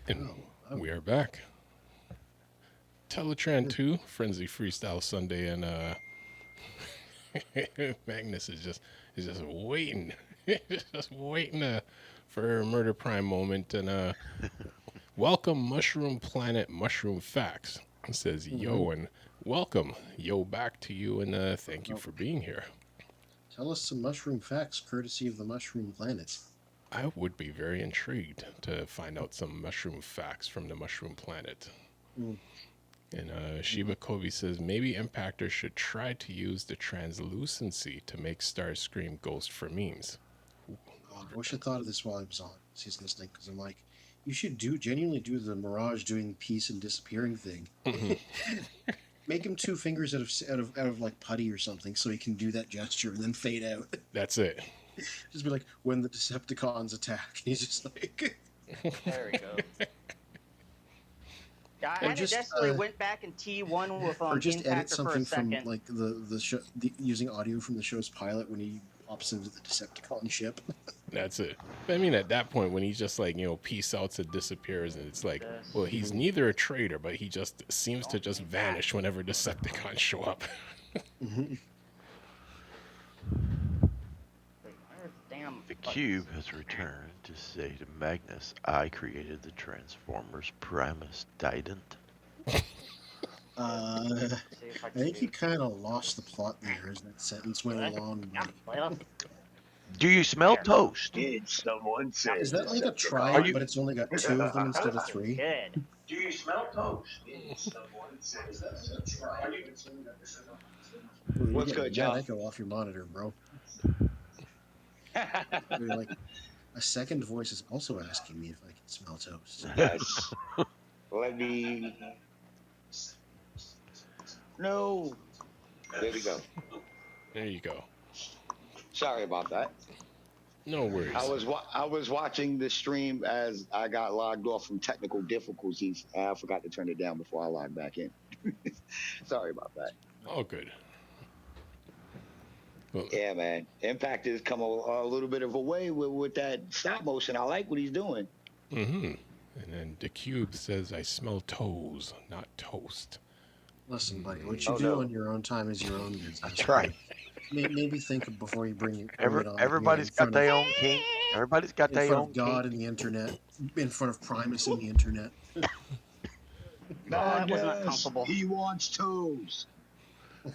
And we are back. Teletran 2, Frenzy Freestyle Sunday, and Magnus is just waiting. just waiting for a Murder Prime moment. And welcome, Mushroom Planet Mushroom Facts. It says, yo, and welcome, yo, back to you, and thank you for being here. Tell us some mushroom facts, courtesy of the Mushroom Planet. I would be very intrigued to find out some mushroom facts from the Mushroom Planet. And Shiba Kobe says, maybe Impactor should try to use the translucency to make Starscream ghost for memes. Oh, I wish I thought of this while I was on season listening, because I'm like, you should genuinely do the Mirage doing peace and disappearing thing. Make him two fingers out of like putty or something, so he can do that gesture and then fade out. That's it. Just be like, when the Decepticons attack, he's just like... There we go. Yeah, I definitely went back in T1 with or just edit Impactor for a something from second. like the show, using audio from the show's pilot when he pops into the Decepticon ship. That's it. I mean, at that point, when he's just like, peace outs and disappears, and it's like, well, he's neither a traitor, but he just seems to just vanish whenever Decepticons show up. The cube has returned to say to Magnus, I created the Transformers Primus didn't. I think you kind of lost the plot there as that sentence went along. Do you smell toast? Did someone say? Is that like a triad, but it's only got two of them instead of three? Good. Do you smell toast? Did someone say? Is that a triad? What's good, John? That go off your monitor, bro. Like, a second voice is also asking me if I can smell toast. Yes. Let me. No. There we go. There you go. Sorry about that. No worries. I was watching the stream as I got logged off from technical difficulties. I forgot to turn it down before I logged back in. Sorry about that. All good. Well, yeah, man. Impact has come a little bit of a way with that stop motion. I like what he's doing. And then the cube says, I smell toes, not toast. Listen, buddy, what you do on your own time is your own business. That's right. Maybe think before you bring it on. Everybody's got their own king. Everybody's got their own king. In front of God and the internet. In front of Primus and the internet. That was not comfortable. He wants toes.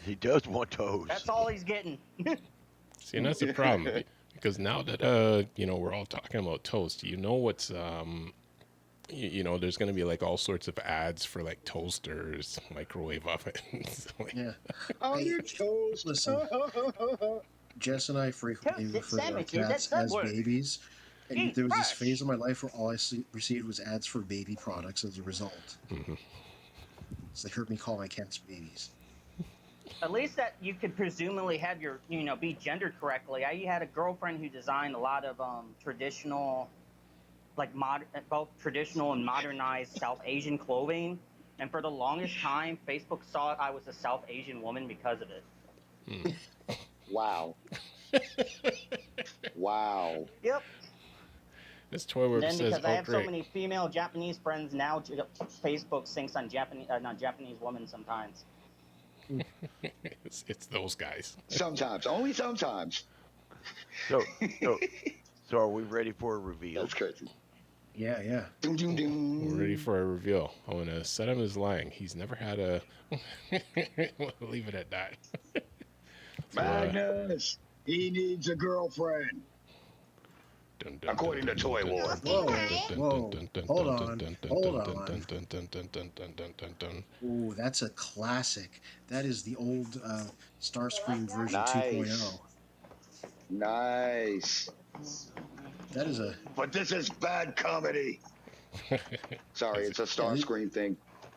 He does want toes. That's all he's getting. See, and that's the problem. Because now that, we're all talking about toast, what's, there's going to be like all sorts of ads for like toasters, microwave ovens. Yeah. Oh, your toes. Listen, Jess and I frequently refer to our cats as babies. And there was this phase of my life where all I received was ads for baby products as a result. So they heard me call my cats babies. At least that you could presumably have your, be gendered correctly. I had a girlfriend who designed a lot of traditional, like both traditional and modernized South Asian clothing. And for the longest time, Facebook thought I was a South Asian woman because of it. Wow. Wow. Yep. This toy word says, because I have so many female Japanese friends now, Facebook thinks I'm not Japanese woman sometimes. it's those guys. Sometimes, only sometimes. So are we ready for a reveal? That's crazy. Yeah. Doom, doom, doom. We're ready for a reveal. I want to set him as lying. He's never had a... We'll leave it at that. Magnus, he needs a girlfriend. According to Toy War. Whoa. Hold on. Ooh, that's a classic. That is the old Starscream version 2.0. Nice. That is a... But this is bad comedy. Sorry, it's a Starscream thing.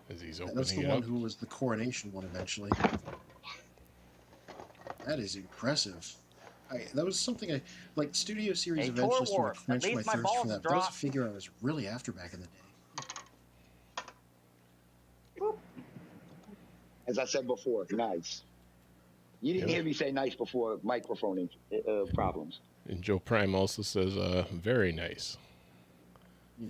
That's the one who was the coronation one eventually. That is impressive. That was something I... Like, Studio Series eventually sort of quenched my thirst for that. That was a figure I was really after back in the day. As I said before, nice. You didn't hear me say nice before microphone problems. And Joe Prime also says, very nice. Ooh.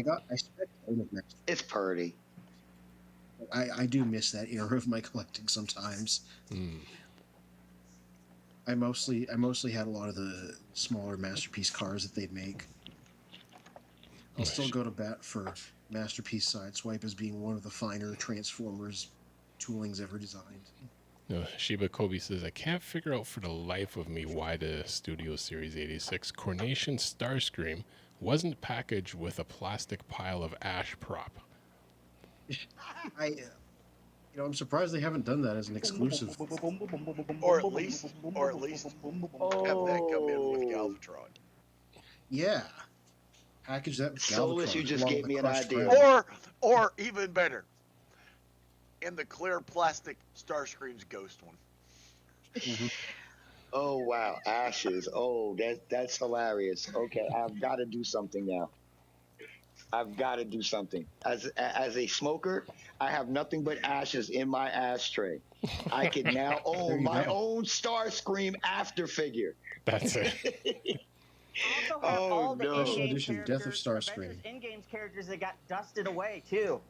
I spent all of next. It's pretty. I do miss that era of my collecting sometimes. Mm. I mostly had a lot of the smaller Masterpiece cars that they'd make. I'll still go to bat for Masterpiece Sideswipe as being one of the finer Transformers toolings ever designed. Shiba Kobe says, I can't figure out for the life of me why the Studio Series 86 Coronation Starscream wasn't packaged with a plastic pile of ash prop. I'm surprised they haven't done that as an exclusive. Or at least have that come in with Galvatron. Yeah. Package that with Solus, Galvatron, you just along gave with me the an crushed idea. crown. Or even better, in the clear plastic Starscream's Ghost one. Mhm. Oh wow, ashes. Oh, that's hilarious. Okay, I've got to do something now. I've got to do something. As a smoker, I have nothing but ashes in my ashtray. I can now There own you my go. own Starscream after figure. That's it. Also have Oh, all the no. Special in-game edition Death of characters, Starscream. Avengers in-game characters that got dusted away too.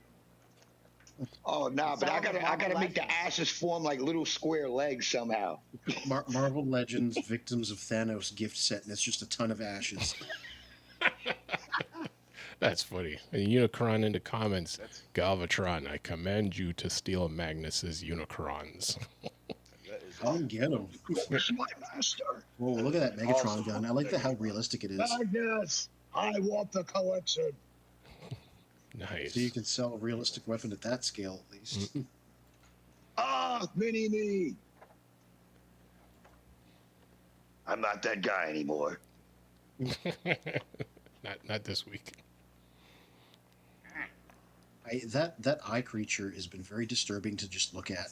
Oh nah, but Some I of the gotta Marvel make the Legends. ashes form like little square legs somehow. Marvel Legends Victims of Thanos gift set, and it's just a ton of ashes. That's funny. And Unicron in the comments, Galvatron, I command you to steal Magnus's Unicrons. That is Come and get them. My master. Whoa, look at that Megatron Awesome. gun. I like how realistic it is. Magnus, I want the collection. Nice. So you can sell a realistic weapon at that scale, at least. Ah, mini me. I'm not that guy anymore. Not this week. That eye creature has been very disturbing to just look at.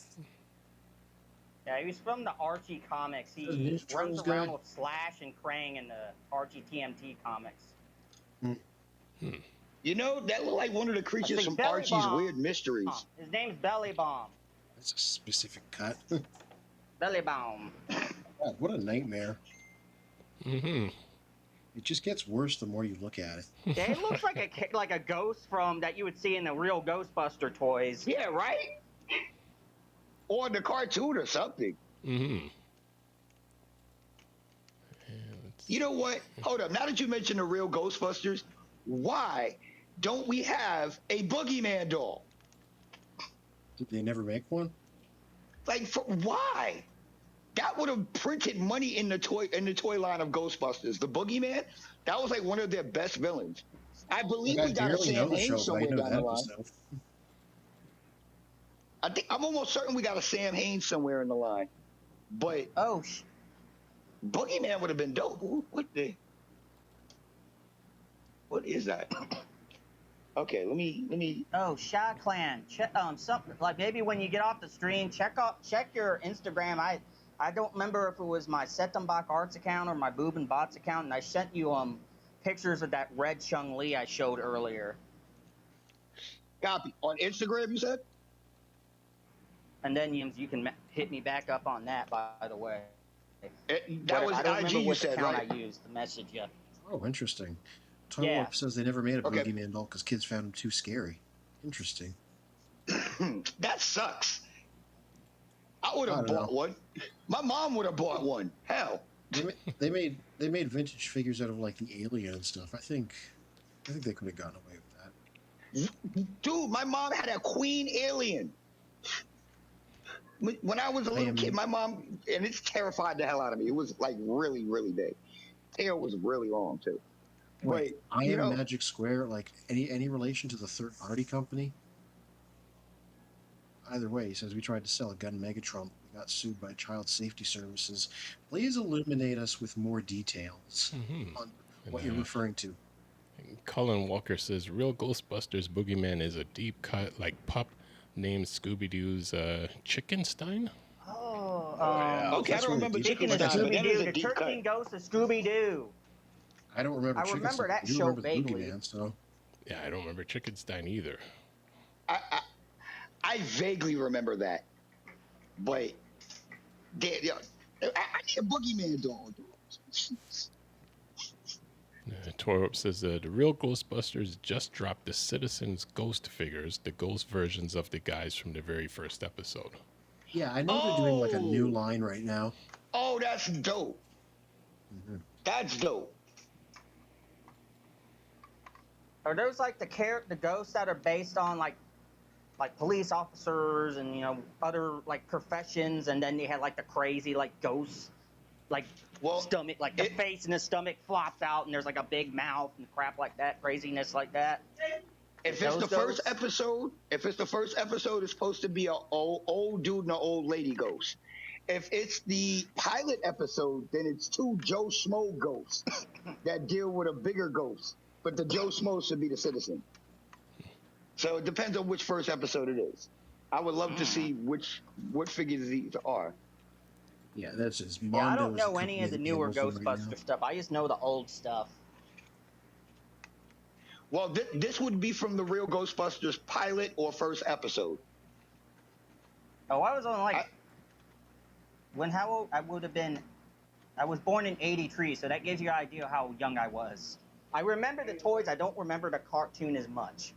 Yeah, he was from the Archie comics. He Ninja runs Turtles around guy? with Slash and Krang in the Archie TMT comics. You know, that looked like one of the creatures think from Belly Archie's Bomb. Weird Mysteries. His name's Belly Bomb. That's a specific cut. Belly Bomb. God, what a nightmare. Mm-hmm. It just gets worse the more you look at it. Yeah, it looks like a ghost from that you would see in the real Ghostbuster toys. Yeah, right? Or the cartoon or something. Mm-hmm. You know what? Hold up. Now that you mentioned the real Ghostbusters, why don't we have a Boogeyman doll? Did they never make one? Like, why? That would have printed money in the toy line of Ghostbusters. The Boogeyman, that was like one of their best villains. I believe Like, we I got a barely know Sam the show, Haines but I somewhere know down that the line. episode. I'm almost certain we got a Sam Haines somewhere in the line. But Oh, Boogeyman would have been dope. What is that? Okay, let me. oh, Shy Clan. Something like maybe when you get off the stream, check your Instagram. I don't remember if it was my Settenbach Arts account or my Boob and Bots account, and I sent you pictures of that red Chung Li I showed earlier. Copy on Instagram. You said. And then you can hit me back up on that. By the way, That was I don't IG. remember You which said account right. I used to message you. Oh, interesting. Total Yeah. Up says they never made a Okay. Boogeyman doll because kids found him too scary. Interesting. That sucks. I would I have don't bought know. one. My mom would have bought one. Hell. They made vintage figures out of like the Alien and stuff. I think they could have gotten away with that. Dude, my mom had a Queen Alien. When I was a little kid, my mom, and it's terrified the hell out of me. It was like really, really big. Tail was really long too. Wait, But, I you Am know, Magic Square, like any relation to the third party company? Either way, he says we tried to sell a gun Megatron. We got sued by Child Safety Services. Please illuminate us with more details Mm-hmm. on what you're referring to. Colin Walker says, real Ghostbusters Boogeyman is a deep cut, like pup, named Scooby-Doo's Chickenstein? Oh, yeah. okay, I That's don't really remember deep. Speaking Chicken of Stein, but that is Scooby-Doo, a the deep cut. 13 Ghosts of Scooby-Doo. I don't remember. I Chicken remember Stein. that I do show remember the vaguely. Boogeyman, so Yeah, I don't remember Chickenstein either. I vaguely remember that, but I need a Boogeyman doll. Torup says the real Ghostbusters just dropped the Citizens Ghost figures, the ghost versions of the guys from the very first episode. Yeah, I know they're doing like a new Oh! line right now. Oh, that's dope. Mhm. That's dope. Are those like the ghosts that are based on like police officers and other like professions, and then they had like the crazy like ghosts, like Well, stomach, like the it- face and the stomach flops out and there's like a big mouth and crap like that, craziness like that. if it's Those the first ghosts? episode, it's supposed to be a old dude and an old lady ghost. If it's the pilot episode, then it's two Joe Schmo ghosts that deal with a bigger ghost. But the Joe Schmo should be the citizen. So it depends on which first episode it is. I would love to see what figures these are. Yeah, that's just. Yeah, I don't Mondo's know any of the cooking newer the table for right Ghostbuster now. stuff. I just know the old stuff. Well, this would be from the real Ghostbusters pilot or first episode. Oh, I was only like, how old I would have been? I was born in '83, so that gives you an idea how young I was. I remember the toys. I don't remember the cartoon as much.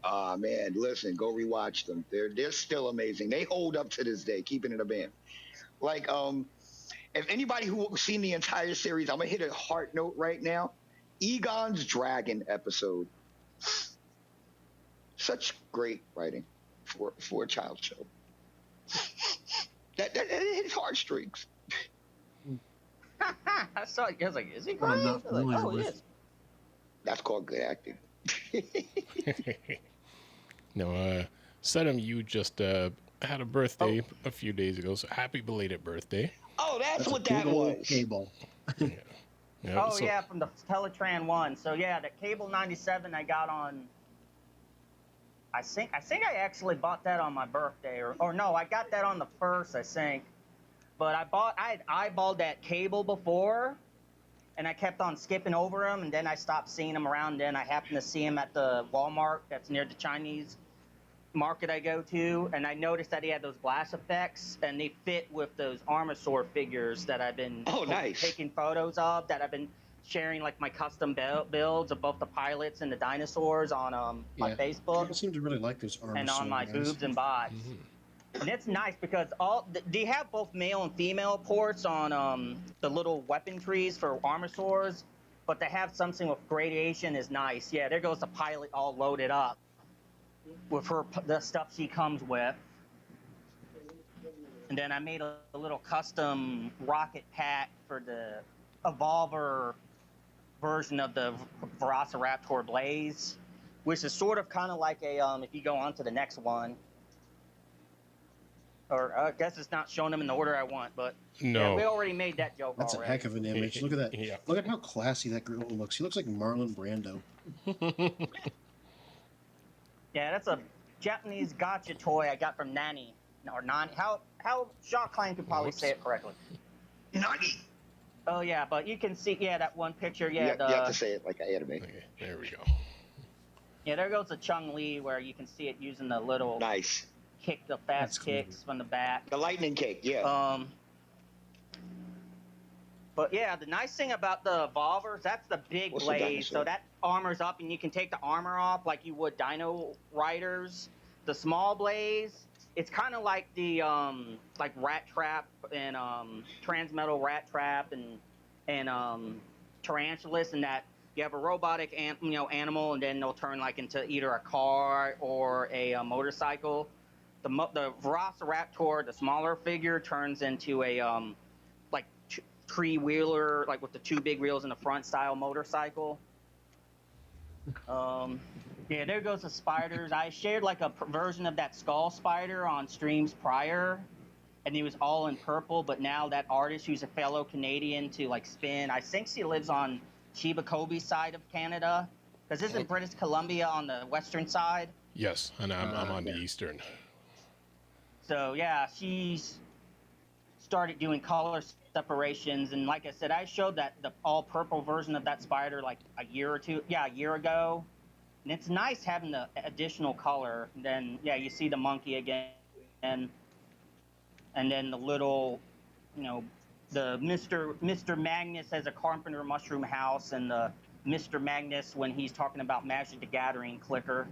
Ah, man, listen, go rewatch them. They're still amazing. They hold up to this day, keeping it a band. Like, if anybody who's seen the entire series, I'm gonna hit a heart note right now. Egon's Dragon episode. Such great writing for a child show. That hits heartstrings. I saw it. I was like, is he Well, I'm crying? not I was like, familiar oh, he with- is. That's called good acting. No, Sedum, you just had a birthday a few days ago, so happy belated birthday. Oh, that's That's what a that big old was. cable. Yeah, Oh so- yeah, from the Teletran one. So yeah, the Cable '97 I got on. I think I actually bought that on my birthday, or no, I got that on the first, I think. But I had eyeballed that cable before, and I kept on skipping over him, and then I stopped seeing him around. Then I happened to see him at the Walmart that's near the Chinese market I go to, and I noticed that he had those glass effects, and they fit with those Armosaur figures that I've been Nice. taking photos of, that I've been sharing like my custom builds of both the pilots and the dinosaurs on my Yeah. Facebook People seem to really like those arms. and on my boobs and bots. Mhm. And it's nice because they have both male and female ports on the little weapon trees for Armosaurs, but they have something with gradation is nice. Yeah, there goes the pilot all loaded up with the stuff she comes with. And then I made a little custom rocket pack for the Evolver version of the Velociraptor Blaze, which is sort of kind of like a if you go on to the next one. Or I guess it's not showing them in the order I want, but yeah, we No. already made that joke That's a already. heck of an image. Look at that. Yeah. Look at how classy that girl looks. He looks like Marlon Brando. Yeah, that's a Japanese gotcha toy I got from Nani. Or Nani. How Jacques Klein could probably Whoops. say it correctly. Nani. Oh, yeah, but you can see, that one picture. Yeah, You have to say it like an anime. Okay, there we go. yeah, there goes the Chung Li where you can see it using the little Nice. kick, the That's fast cool. kicks from the back. The lightning cake, yeah. But yeah, the nice thing about the Evolvers, that's the big What's the blaze. dinosaur? So that armor's up, and you can take the armor off like you would Dino Riders. The small blaze, it's kind of like the like Rat Trap and Transmetal Rat Trap and Tarantulas, and that you have a robotic animal, and then they'll turn like into either a car or a motorcycle. The Velociraptor, the smaller figure, turns into a like tree wheeler, like with the two big wheels in the front style motorcycle. Yeah, there goes the spiders. I shared like a version of that skull spider on streams prior, and he was all in purple. But now that artist, who's a fellow Canadian, to like spin. I think she lives on Chibakobe side of Canada, because isn't British Columbia on the western side? Yes, and I'm on the yeah. eastern. So yeah, she's started doing color separations, and like I said, I showed that the all purple version of that spider like a year ago, and it's nice having the additional color. And then yeah, you see the monkey again, and then the little the Mr. Magnus as a carpenter mushroom house, and the Mr. Magnus when he's talking about Magic the Gathering clicker.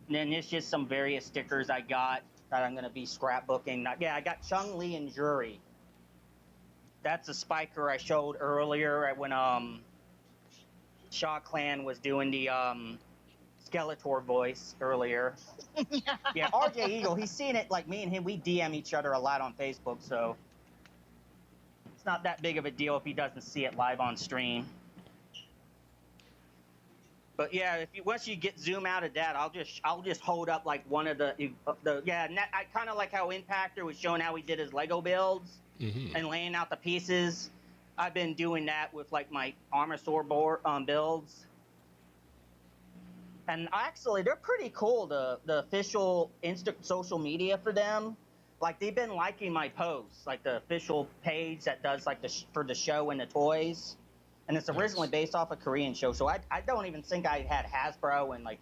And then it's just some various stickers I got that I'm gonna be scrapbooking. Yeah, I got Chung Li and Jury. That's a spiker I showed earlier when Shaw Clan was doing the Skeletor voice earlier. Yeah, RJ Eagle, he's seen it like me and him. We DM each other a lot on Facebook, so it's not that big of a deal if he doesn't see it live on stream. But yeah, once you get zoom out of that, I'll just hold up like one of the yeah. I kind of like how Impactor was showing how he did his Lego builds and laying out the pieces. I've been doing that with like my Armosaur board builds, and actually they're pretty cool. The official social media for them, like they've been liking my posts, like the official page that does like for the show and the toys. And it's originally based off a Korean show, so I don't even think I had Hasbro and like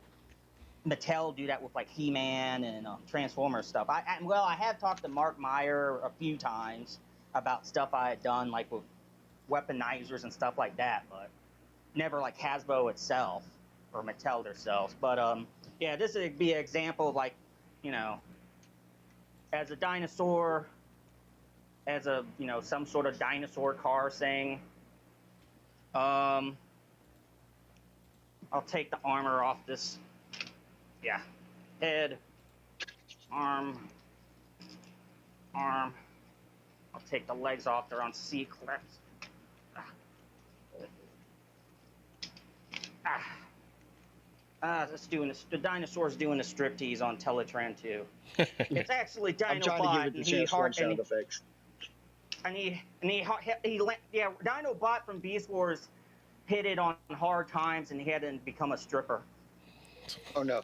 Mattel do that with like He-Man and Transformers stuff. I have talked to Mark Meyer a few times about stuff I had done like with weaponizers and stuff like that, but never like Hasbro itself or Mattel themselves. But yeah, this would be an example of like, you know, as a dinosaur, as a, you know, some sort of dinosaur car thing. I'll take the armor off this. Yeah. Head, arm. I'll take the legs off. They're on C-clips. The dinosaur's doing a striptease on Teletran 2. It's actually I'm trying to Dinobot, give it the transform sound effects. Yeah, Dinobot from Beast Wars hit it on hard times, and he had to become a stripper. Oh no.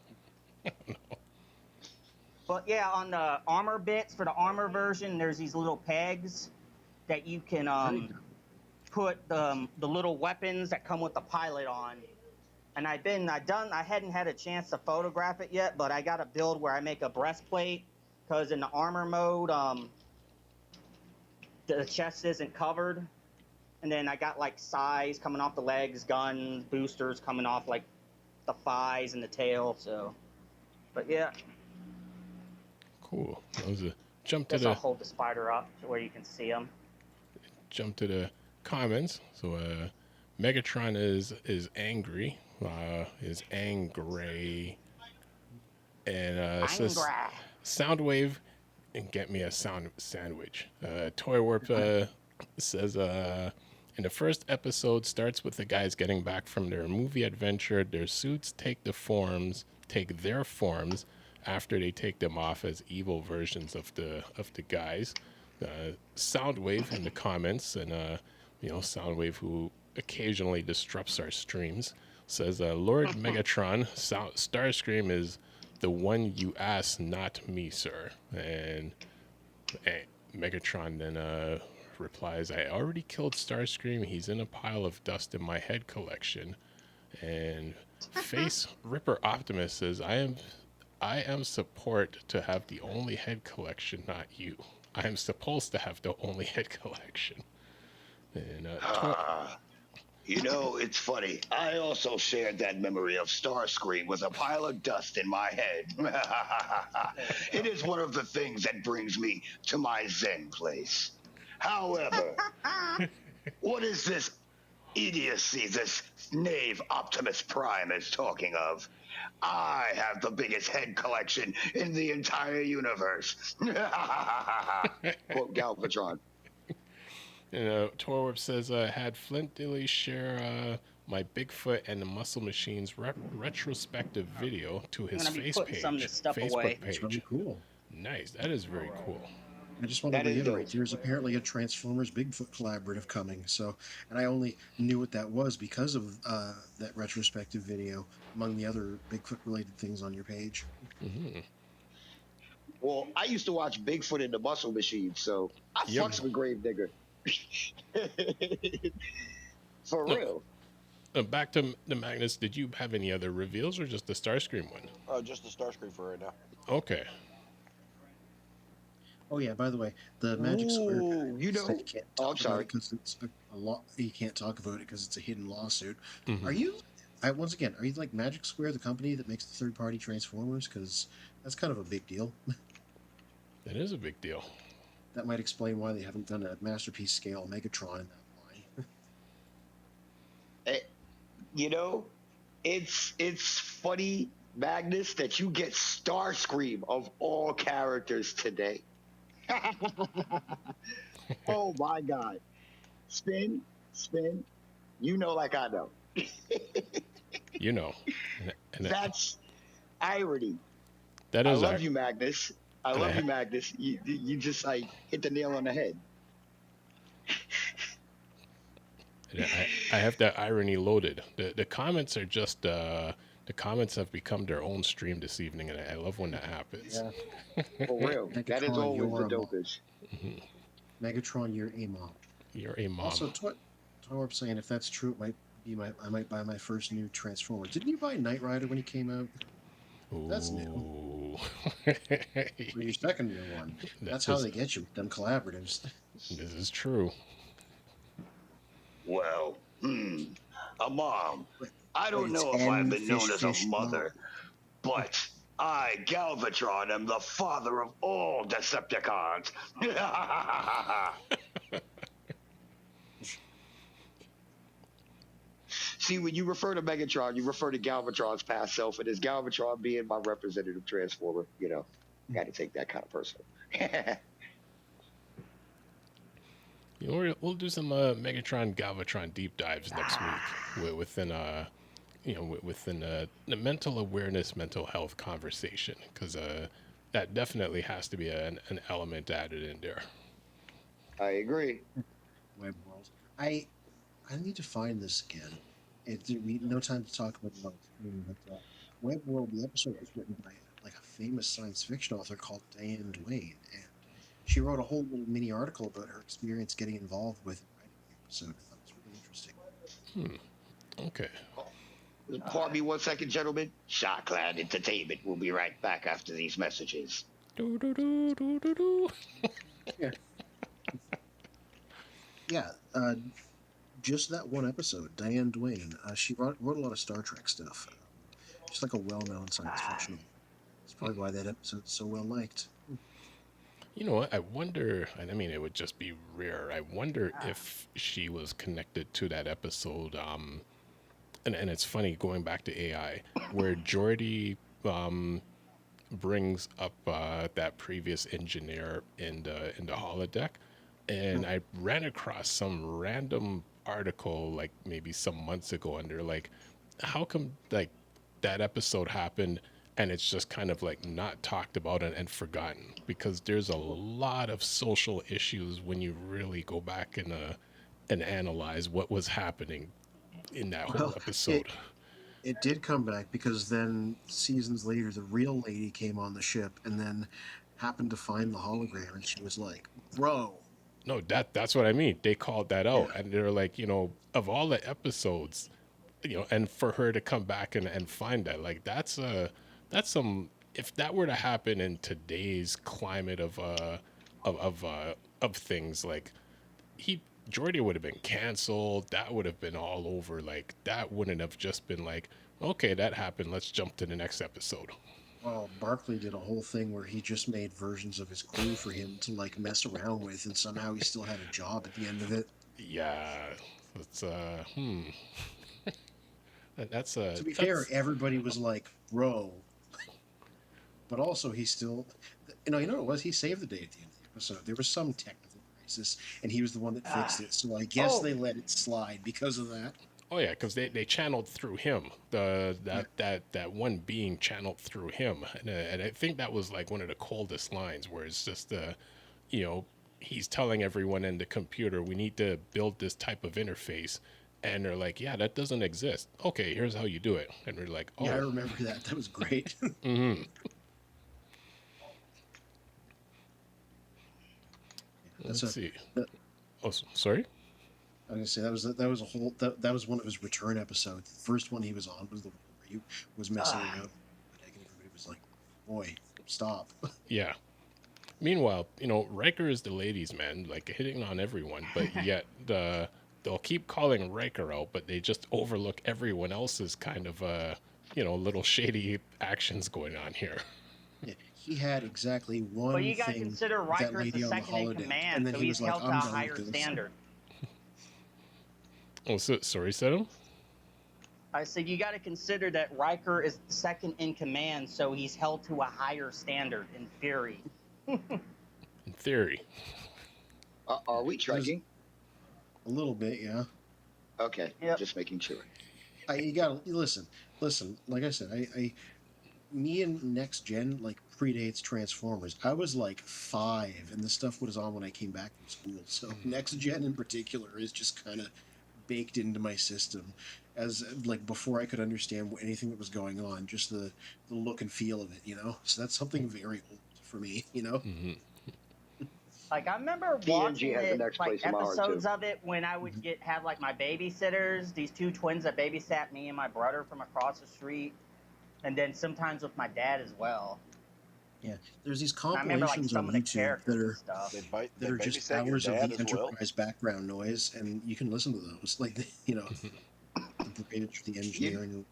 But yeah, on the armor bits for the armor version, there's these little pegs that you can put the little weapons that come with the pilot on. And I hadn't had a chance to photograph it yet, but I got a build where I make a breastplate, because in the armor mode, the chest isn't covered, and then I got like size coming off the legs, guns, boosters coming off like the thighs and the tail. So, but yeah, Cool. That was a jump to I'll the hold the spider up to where you can see them. jump to the comments. So Megatron is angry, is angry, and says Soundwave and get me a sandwich. Toy Warp says in the first episode starts with the guys getting back from their movie adventure. Their suits take their forms after they take them off as evil versions of the guys. Soundwave in the comments, and Soundwave, who occasionally disrupts our streams, says Lord Megatron, Starscream is the one you asked, not me, sir. And Megatron then replies, I already killed Starscream. He's in a pile of dust in my head collection. And Face Ripper Optimus says, I am support to have the only head collection, not you. I am supposed to have the only head collection. And it's funny. I also shared that memory of Starscream with a pile of dust in my head. It is one of the things that brings me to my Zen place. However, what is this idiocy this knave Optimus Prime is talking of? I have the biggest head collection in the entire universe. Quote Galvatron. Torwarp says, had Flint Dilly share my Bigfoot and the Muscle Machines retrospective video to his Facebook page. That's really cool. Nice. That is very cool. I just want to reiterate, there's apparently a Transformers Bigfoot collaborative coming. So, and I only knew what that was because of that retrospective video, among the other Bigfoot-related things on your page. Mm-hmm. Well, I used to watch Bigfoot and the Muscle Machine, so I fucks with Gravedigger. For real. Back to the Magnus. Did you have any other reveals or just the Starscream one? Just the Starscream for right now. Okay. Oh yeah, by the way, the Magic Square Ooh, guy you said know. you can't Oh, talk I'm about sorry. it because it's a law. You can't talk about it because it's a hidden lawsuit. Are Hmm. you? Once again, are you like Magic Square, the company that makes the third-party Transformers? Because that's kind of a big deal. That is a big deal. That might explain why they haven't done a masterpiece scale Megatron in that line. Eh, you know, it's funny, Magnus, that you get Starscream of all characters today. Oh my God. Spin, spin. You know, like I know. You know, and That's irony. that I is love our, you, Magnus. I and love you, Magnus. You just like hit the nail on the head. I have that irony loaded. The comments are just the comments have become their own stream this evening, and I love when that happens. Yeah, For real. That is Megatron, always the you're a mom. dopest. Megatron, you're a mom. You're a mom. Also, Torb saying if that's true, it might be I might buy my first new Transformer. Didn't you buy Knight Rider when he came out? That's new. Ooh. Or your second new one. That's how they get you with them collaboratives. This is true. Well, a mom. I But don't it's know if I've N been known as a fish mother, but I, Galvatron, am the father of all Decepticons. See, when you refer to Megatron, you refer to Galvatron's past self, and as Galvatron being my representative Transformer, got to take that kind of person. You know, we'll do some Megatron Galvatron deep dives next week within within the mental awareness, mental health conversation, because that definitely has to be an element added in there. I agree. Web World. I need to find this again. No time to talk about it, but Web World, the episode was written by like a famous science fiction author called Diane Duane, and she wrote a whole little mini article about her experience getting involved with writing the episode. I thought it was really interesting. Okay. Pardon me 1 second, gentlemen. Shockland Entertainment will be right back after these messages. Do, do, do, do, do, do. Yeah, just that one episode, Diane Duane. She wrote a lot of Star Trek stuff. She's like a well-known science fiction author. That's probably why that episode's so well liked. You know what? I wonder, and I mean, it would just be rare. I wonder if she was connected to that episode. And it's funny going back to AI, where Geordi brings up that previous engineer in the holodeck, and I ran across some random article like maybe some months ago, and they're like, how come like that episode happened and it's just kind of like not talked about and forgotten, because there's a lot of social issues when you really go back and analyze what was happening in that whole episode. It did come back because then seasons later, the real lady came on the ship and then happened to find the hologram, and she was like, "Bro." No, that's what I mean. They called that out, and they're like, of all the episodes, and for her to come back and find that, like, that's some. If that were to happen in today's climate of things, like Jordy would have been canceled. That would have been all over. Like, that wouldn't have just been like, okay, that happened, let's jump to the next episode. Well, Barkley did a whole thing where he just made versions of his crew for him to like mess around with, and somehow he still had a job at the end of it. Yeah, it's that's To be fair, everybody was like, "Bro," but also he still, you know what it was? He saved the day at the end of the episode. There was some technical crisis, and he was the one that fixed it. So I guess they let it slide because of that. Oh yeah, because they channeled through him. That one being channeled through him, and I think that was like one of the coldest lines, where it's just he's telling everyone in the computer, we need to build this type of interface, and they're like, yeah, that doesn't exist. Okay, here's how you do it, and we're like, oh Yeah, I remember that. That was great. mm-hmm. Let's see. Oh, sorry. I was gonna say that was a whole that was one of his return episodes. The first one he was on was the one where he was messing around, and everybody was like, "Boy, stop." Yeah, Meanwhile, Riker is the ladies' man, like hitting on everyone, but yet they'll keep calling Riker out, but they just overlook everyone else's kind of little shady actions going on here. Yeah, he had exactly one But you got to thing consider that Riker's lady the on the second in holodeck, command, and then so he he's was like, held to "I'm a done higher with this." standard. Oh, sorry, Sedum? I said you got to consider that Riker is the second in command, so he's held to a higher standard in theory. In theory. Are we trekking? A little bit, yeah. Okay, Yep. just making sure. You gotta listen. Like I said, me and Next Gen like predates Transformers. I was like 5, and this stuff was on when I came back from school. So Next Gen in particular is just kind of baked into my system, as like before I could understand anything that was going on. Just the look and feel of it, So that's something very old for me, Mm-hmm. Like I remember TNG watching has the it, next like place in my heart, episodes too. of it when I would have like my babysitters, these 2 twins that babysat me and my brother from across the street, and then sometimes with my dad as well. Yeah, there's these I remember like compilations some on of the YouTube characters that and are stuff. They just babysat your hours of dad the as well? Enterprise background noise, and you can listen to those, like the bridge, the engineering.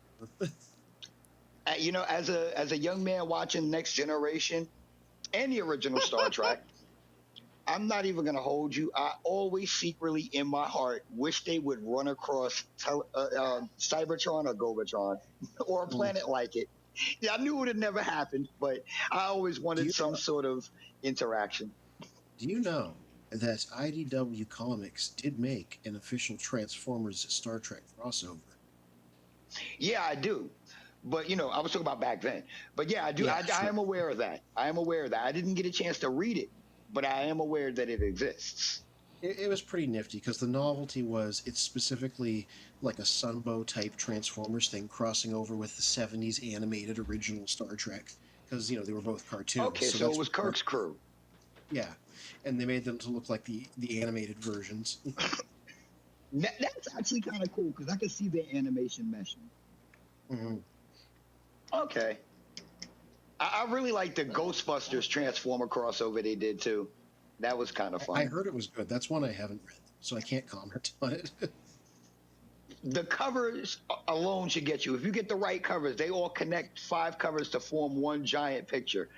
As a young man watching Next Generation and the original Star Trek, I'm not even gonna hold you. I always secretly in my heart wish they would run across Cybertron or Govatron or a planet like it. Yeah, I knew it would have never happened, but I always wanted some sort of interaction. Do you know that IDW Comics did make an official Transformers Star Trek crossover? Yeah, I do. But I was talking about back then. But yeah, I do. Yeah, I sure. am aware of that. I am aware of that. I didn't get a chance to read it, but I am aware that it exists. It was pretty nifty because the novelty was it's specifically like a Sunbow type Transformers thing crossing over with the 70s animated original Star Trek because they were both cartoons. Okay, so that's it was what- Kirk's crew. Yeah, and they made them to look like the animated versions. That's actually kind of cool because I can see the animation meshing. Mm-hmm. Okay. I really like the Ghostbusters Transformer crossover they did too. That was kind of fun. I heard it was good. That's one I haven't read, so I can't comment on it. The covers alone should get you. If you get the right covers, they all connect 5 covers to form one giant picture.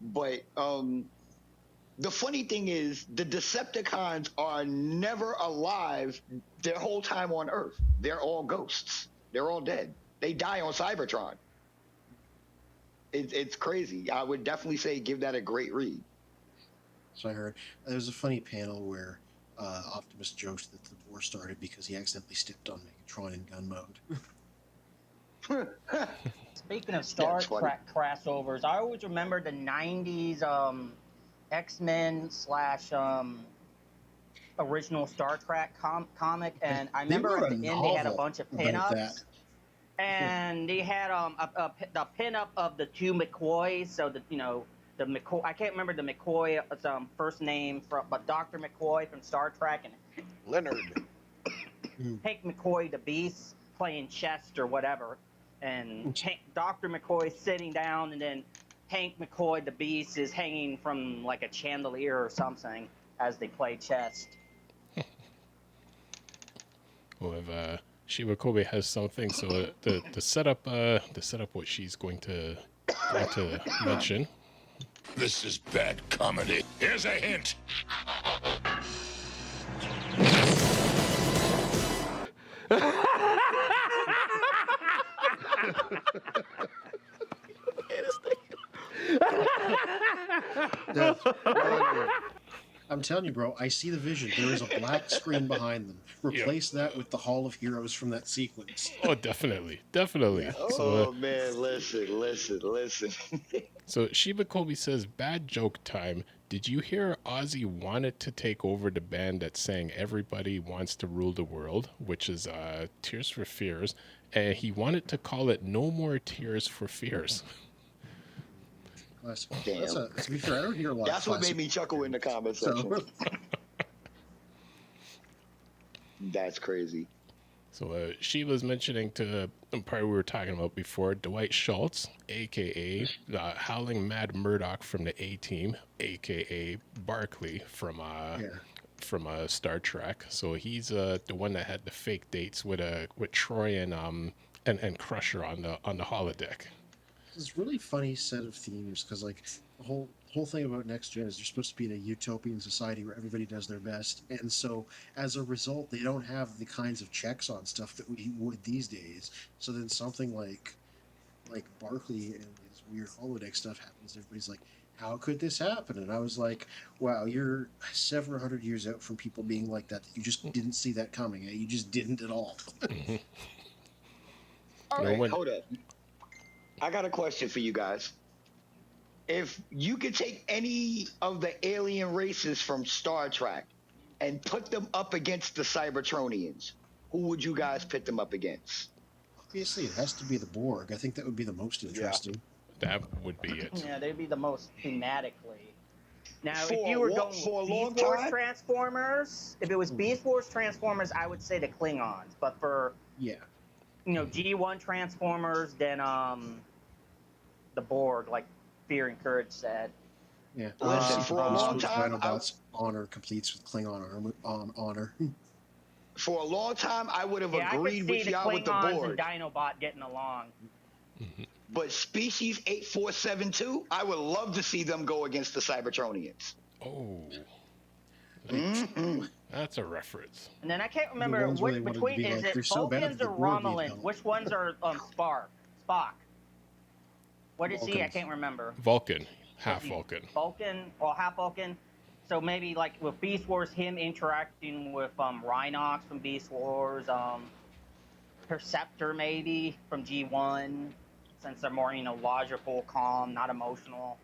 But the funny thing is, the Decepticons are never alive their whole time on Earth. They're all ghosts. They're all dead. They die on Cybertron. It's crazy. I would definitely say give that a great read. So I heard there was a funny panel where Optimus jokes that the war started because he accidentally stepped on Megatron in gun mode. Speaking of Star Trek crossovers, I always remember the 90s X-Men / original Star Trek comic, and I remember at the end they had a bunch of pinups. And they had the pinup of the 2 McCoys, so the McCoy, I can't remember the McCoy first name, but Dr. McCoy from Star Trek and Leonard. Hank McCoy, the Beast, playing chess or whatever, and Dr. McCoy sitting down, and then Hank McCoy, the Beast, is hanging from like a chandelier or something as they play chess. Well, if Shiva Kobe has something, so the setup what she's going to mention. This is bad comedy. Here's a hint. I'm telling you, bro, I see the vision. There is a black screen behind them. Replace that with the Hall of Heroes from that sequence. Oh, definitely. Oh, man, listen. So Shiba Kobe says, bad joke time. Did you hear Ozzy wanted to take over the band that sang Everybody Wants to Rule the World, which is Tears for Fears, and he wanted to call it No More Tears for Fears. Damn. To be fair, I don't hear a lot. That's what made me chuckle in the comment section. That's crazy. So Shiva's mentioning to part we were talking about before, Dwight Schultz, aka Howling Mad Murdoch from the A Team, aka Barkley from Star Trek. So he's the one that had the fake dates with Troy and Crusher on the holodeck. It's a really funny set of themes because like the whole thing about next gen is you're supposed to be in a utopian society where everybody does their best, and so as a result they don't have the kinds of checks on stuff that we would these days. So then something like Barkley and his weird holodeck stuff happens. Everybody's like, how could this happen? And I was like, wow, you're several hundred years out from people being like that. You just didn't see that coming. You just didn't at all. All right, hold up. I got a question for you guys. If you could take any of the alien races from Star Trek and put them up against the Cybertronians, who would you guys pit them up against? Obviously, it has to be the Borg. I think that would be the most interesting. That would be it. Yeah, they'd be the most thematically. Now, For if you were a going long Beast Wars time? Transformers, if it was Beast Wars Transformers, I would say the Klingons. But for G1 Transformers, then the Borg, like Fear and Courage said. Yeah. Listen, for a long time, Dinobots honor completes with Klingon honor. For a long time, I would have I could agreed see with the y'all with the Klingons Borg. and Dinobot getting along. But Species 8472, I would love to see them go against the Cybertronians. Oh. That's a reference. And then I can't remember which between is it Vulcans or Romulans? Which ones are Spock? What is he? I can't remember. Vulcan, half Vulcan. Half Vulcan. So maybe like with Beast Wars, him interacting with Rhinox from Beast Wars, Perceptor maybe from G1, since they're more logical, calm, not emotional.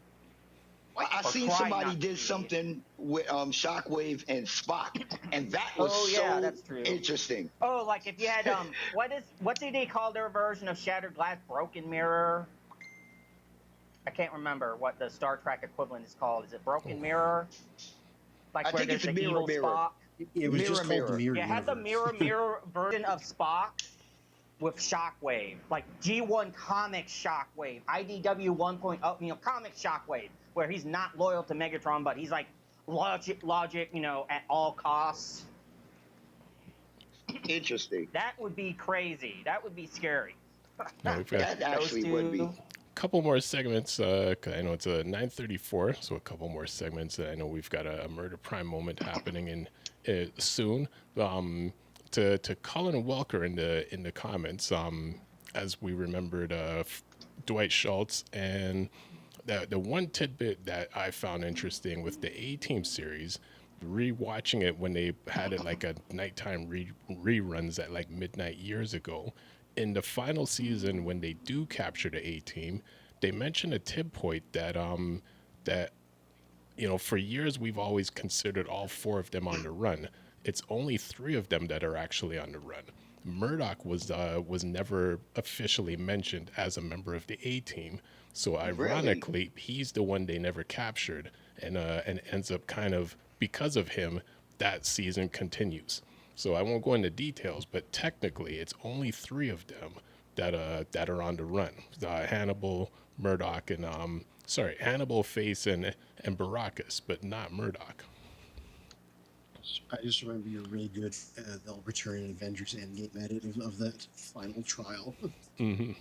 I seen somebody did something with Shockwave and Spock, and that was that's true. Interesting. Oh, like if you had what did they call their version of Shattered Glass? Broken Mirror. I can't remember what the Star Trek equivalent is called. Is it Broken Mirror? Like I where think there's it's the Mirror evil Mirror. Spock. It was just called the Mirror. Yeah, had the mirror version of Spock with Shockwave, like G1 comic Shockwave, IDW 1.0, comic Shockwave, where he's not loyal to Megatron, but he's like logic, at all costs. Interesting. That would be crazy. That would be scary. No, we've got That actually would be. couple more segments. Cause I know it's a 9:34, so a couple more segments. I know we've got a Murder Prime moment happening in soon. To Colin Welker in the comments, as we remembered Dwight Schultz, and the one tidbit that I found interesting with the A-Team series, rewatching it when they had it like a nighttime reruns at like midnight years ago. In the final season, when they do capture the A-Team, they mention a tip point that for years we've always considered all four of them on the run. It's only three of them that are actually on the run. Murdoch was never officially mentioned as a member of the A-Team, so ironically, he's the one they never captured, and ends up kind of, because of him, that season continues. So I won't go into details, but technically, it's only three of them that are on the run: Hannibal, Murdoch, and Hannibal, Face, and Baracus, but not Murdoch. I just remember your really good they'll return in Avengers Endgame edit of that final trial. Mm-hmm.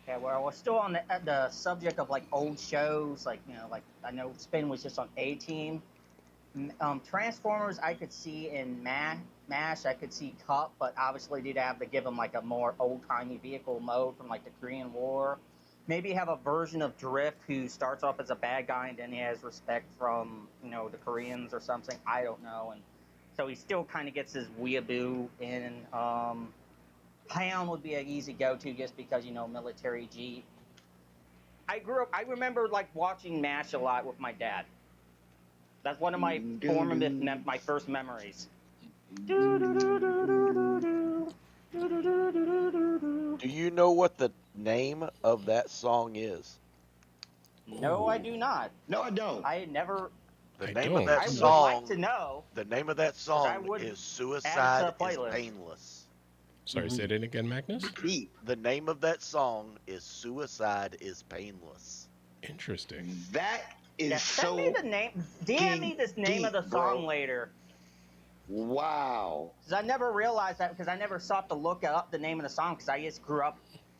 Yeah, well, we're still on the subject of like old shows, like I know Spin was just on A-Team. Transformers I could see in MASH, I could see Cup, but obviously they'd have to give them like a more old-timey vehicle mode from like the Korean War. Maybe have a version of Drift who starts off as a bad guy and then he has respect from, the Koreans or something. I don't know. And so he still kind of gets his weeaboo in. Pound would be an easy go-to just because, military Jeep. I remember like watching MASH a lot with my dad. That's one of my my first memories. Do you know what the name of that song is? No, I do not. No, I don't. I never. The I name don't. of that I would song. like to know. The name of that song is "Suicide is Painless." Sorry, say it again, Magnus. Deep. The name of that song is "Suicide Is Painless." Interesting. That is Yeah, so. send me the name. DM me this name of the deep, song bro. later. Wow. Because I never realized that because I never stopped to look up the name of the song because I just grew up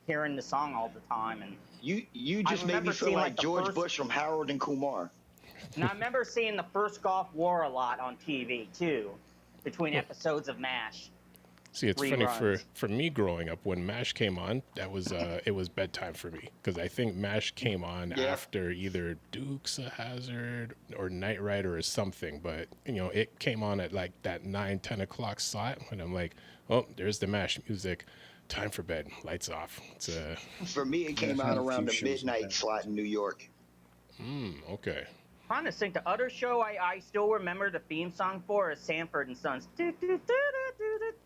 hearing the song all the time. And You I just made me remember feel seeing, like like, the George first- Bush from Harold and Kumar. and I remember seeing the first Gulf War a lot on TV too, between episodes of MASH. See, it's funny Reruns. for me growing up when MASH came on. That was it was bedtime for me because I think MASH came on Yeah. after either Dukes of Hazzard or Knight Rider or something. But you know, it came on at like that 9-10 o'clock slot, and I'm like, oh, there's the MASH music. Time for bed. Lights off. It's For me, it Yeah, came I've had out a around the few shows like midnight that. slot in New York. okay. Trying to think, the other show I still remember the theme song for is Sanford and Sons.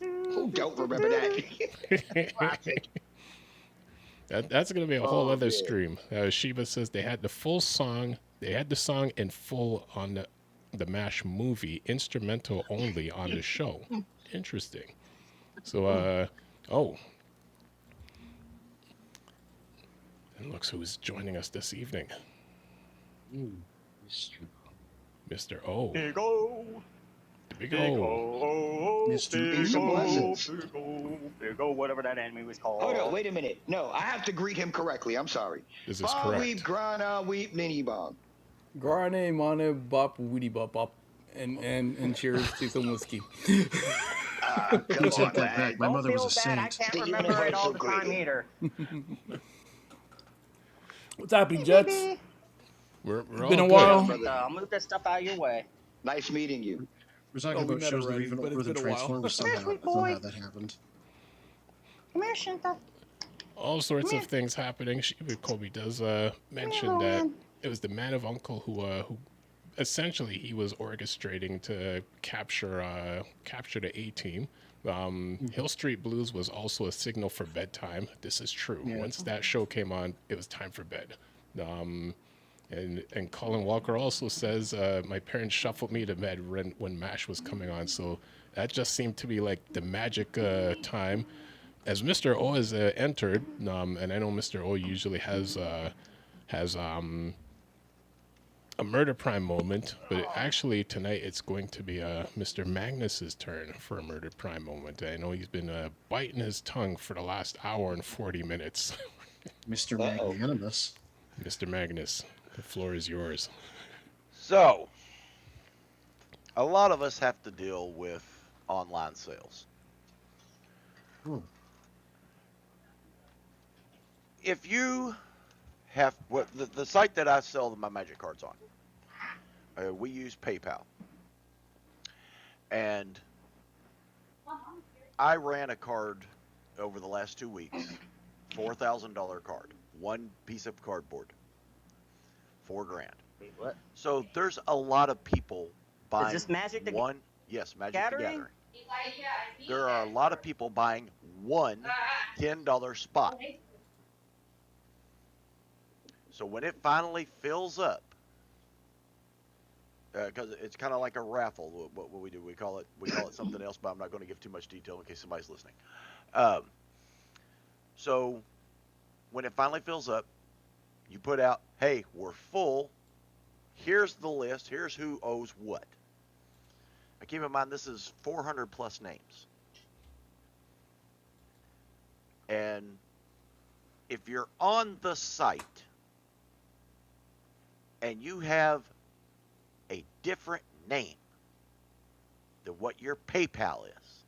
Who don't remember that? Classic. That's gonna be a whole Oh, other man. stream. Sheba says they had the full song. They had the song in full on the MASH movie, instrumental only on the show. Interesting. So, oh, and looks who's joining us this evening, Mr. O, Big O, the big big O. O, Mr. big Peace and O, blessings. big O, whatever that enemy was called. Hold on, wait a minute. No, I have to greet him correctly. I'm sorry. This is Ba correct. weep, grana weep, ninny bong. Grane, mane, bop, woody bop, bop. And cheers to some whiskey. Come Please on, take that back. man. My Don't mother feel was a bad. I saint. can't The remember it all the universal time greeting. either. What's happening, Jets? Baby. We're Been all a good. while. brother. I'll move that stuff out of your way. Nice meeting you. We're talking Oh, we about met shows that are already, even but older it's than been a while. Transformers. Come here, Somehow, sweet boy. somehow that happened. Come here, Shinta. All sorts of things happening. Sheba Kobe does mention Come here, that man. it was the Man of Uncle who essentially he was orchestrating to capture the A-Team. Hill Street Blues was also a signal for bedtime. This is true. Yeah. Once that show came on, it was time for bed. And Colin Walker also says my parents shuffled me to bed when MASH was coming on. So that just seemed to be like the magic time. As Mr. O has entered, and I know Mr. O usually has a Murder Prime moment, but actually tonight it's going to be Mr. Magnus's turn for a Murder Prime moment. I know he's been biting his tongue for the last hour and 40 minutes. Mr. Uh-oh. Magnanimous. Mr. Magnus, the floor is yours. So, a lot of us have to deal with online sales. Hmm. If you have the site that I sell my magic cards on, we use PayPal, and I ran a card over the last 2 weeks, $4,000 card, one piece of cardboard, $4,000. Wait, what? So there's a lot of people buying this Magic the one. Yes, Magic the Gathering? Gathering. There are a lot of people buying one $10 spot. So when it finally fills up, because it's kind of like a raffle. What we do, we call it something else, but I'm not going to give too much detail in case somebody's listening. So when it finally fills up, you put out, hey, we're full. Here's the list. Here's who owes what. Now keep in mind, this is 400 plus names. And if you're on the site and you have a different name than what your PayPal is,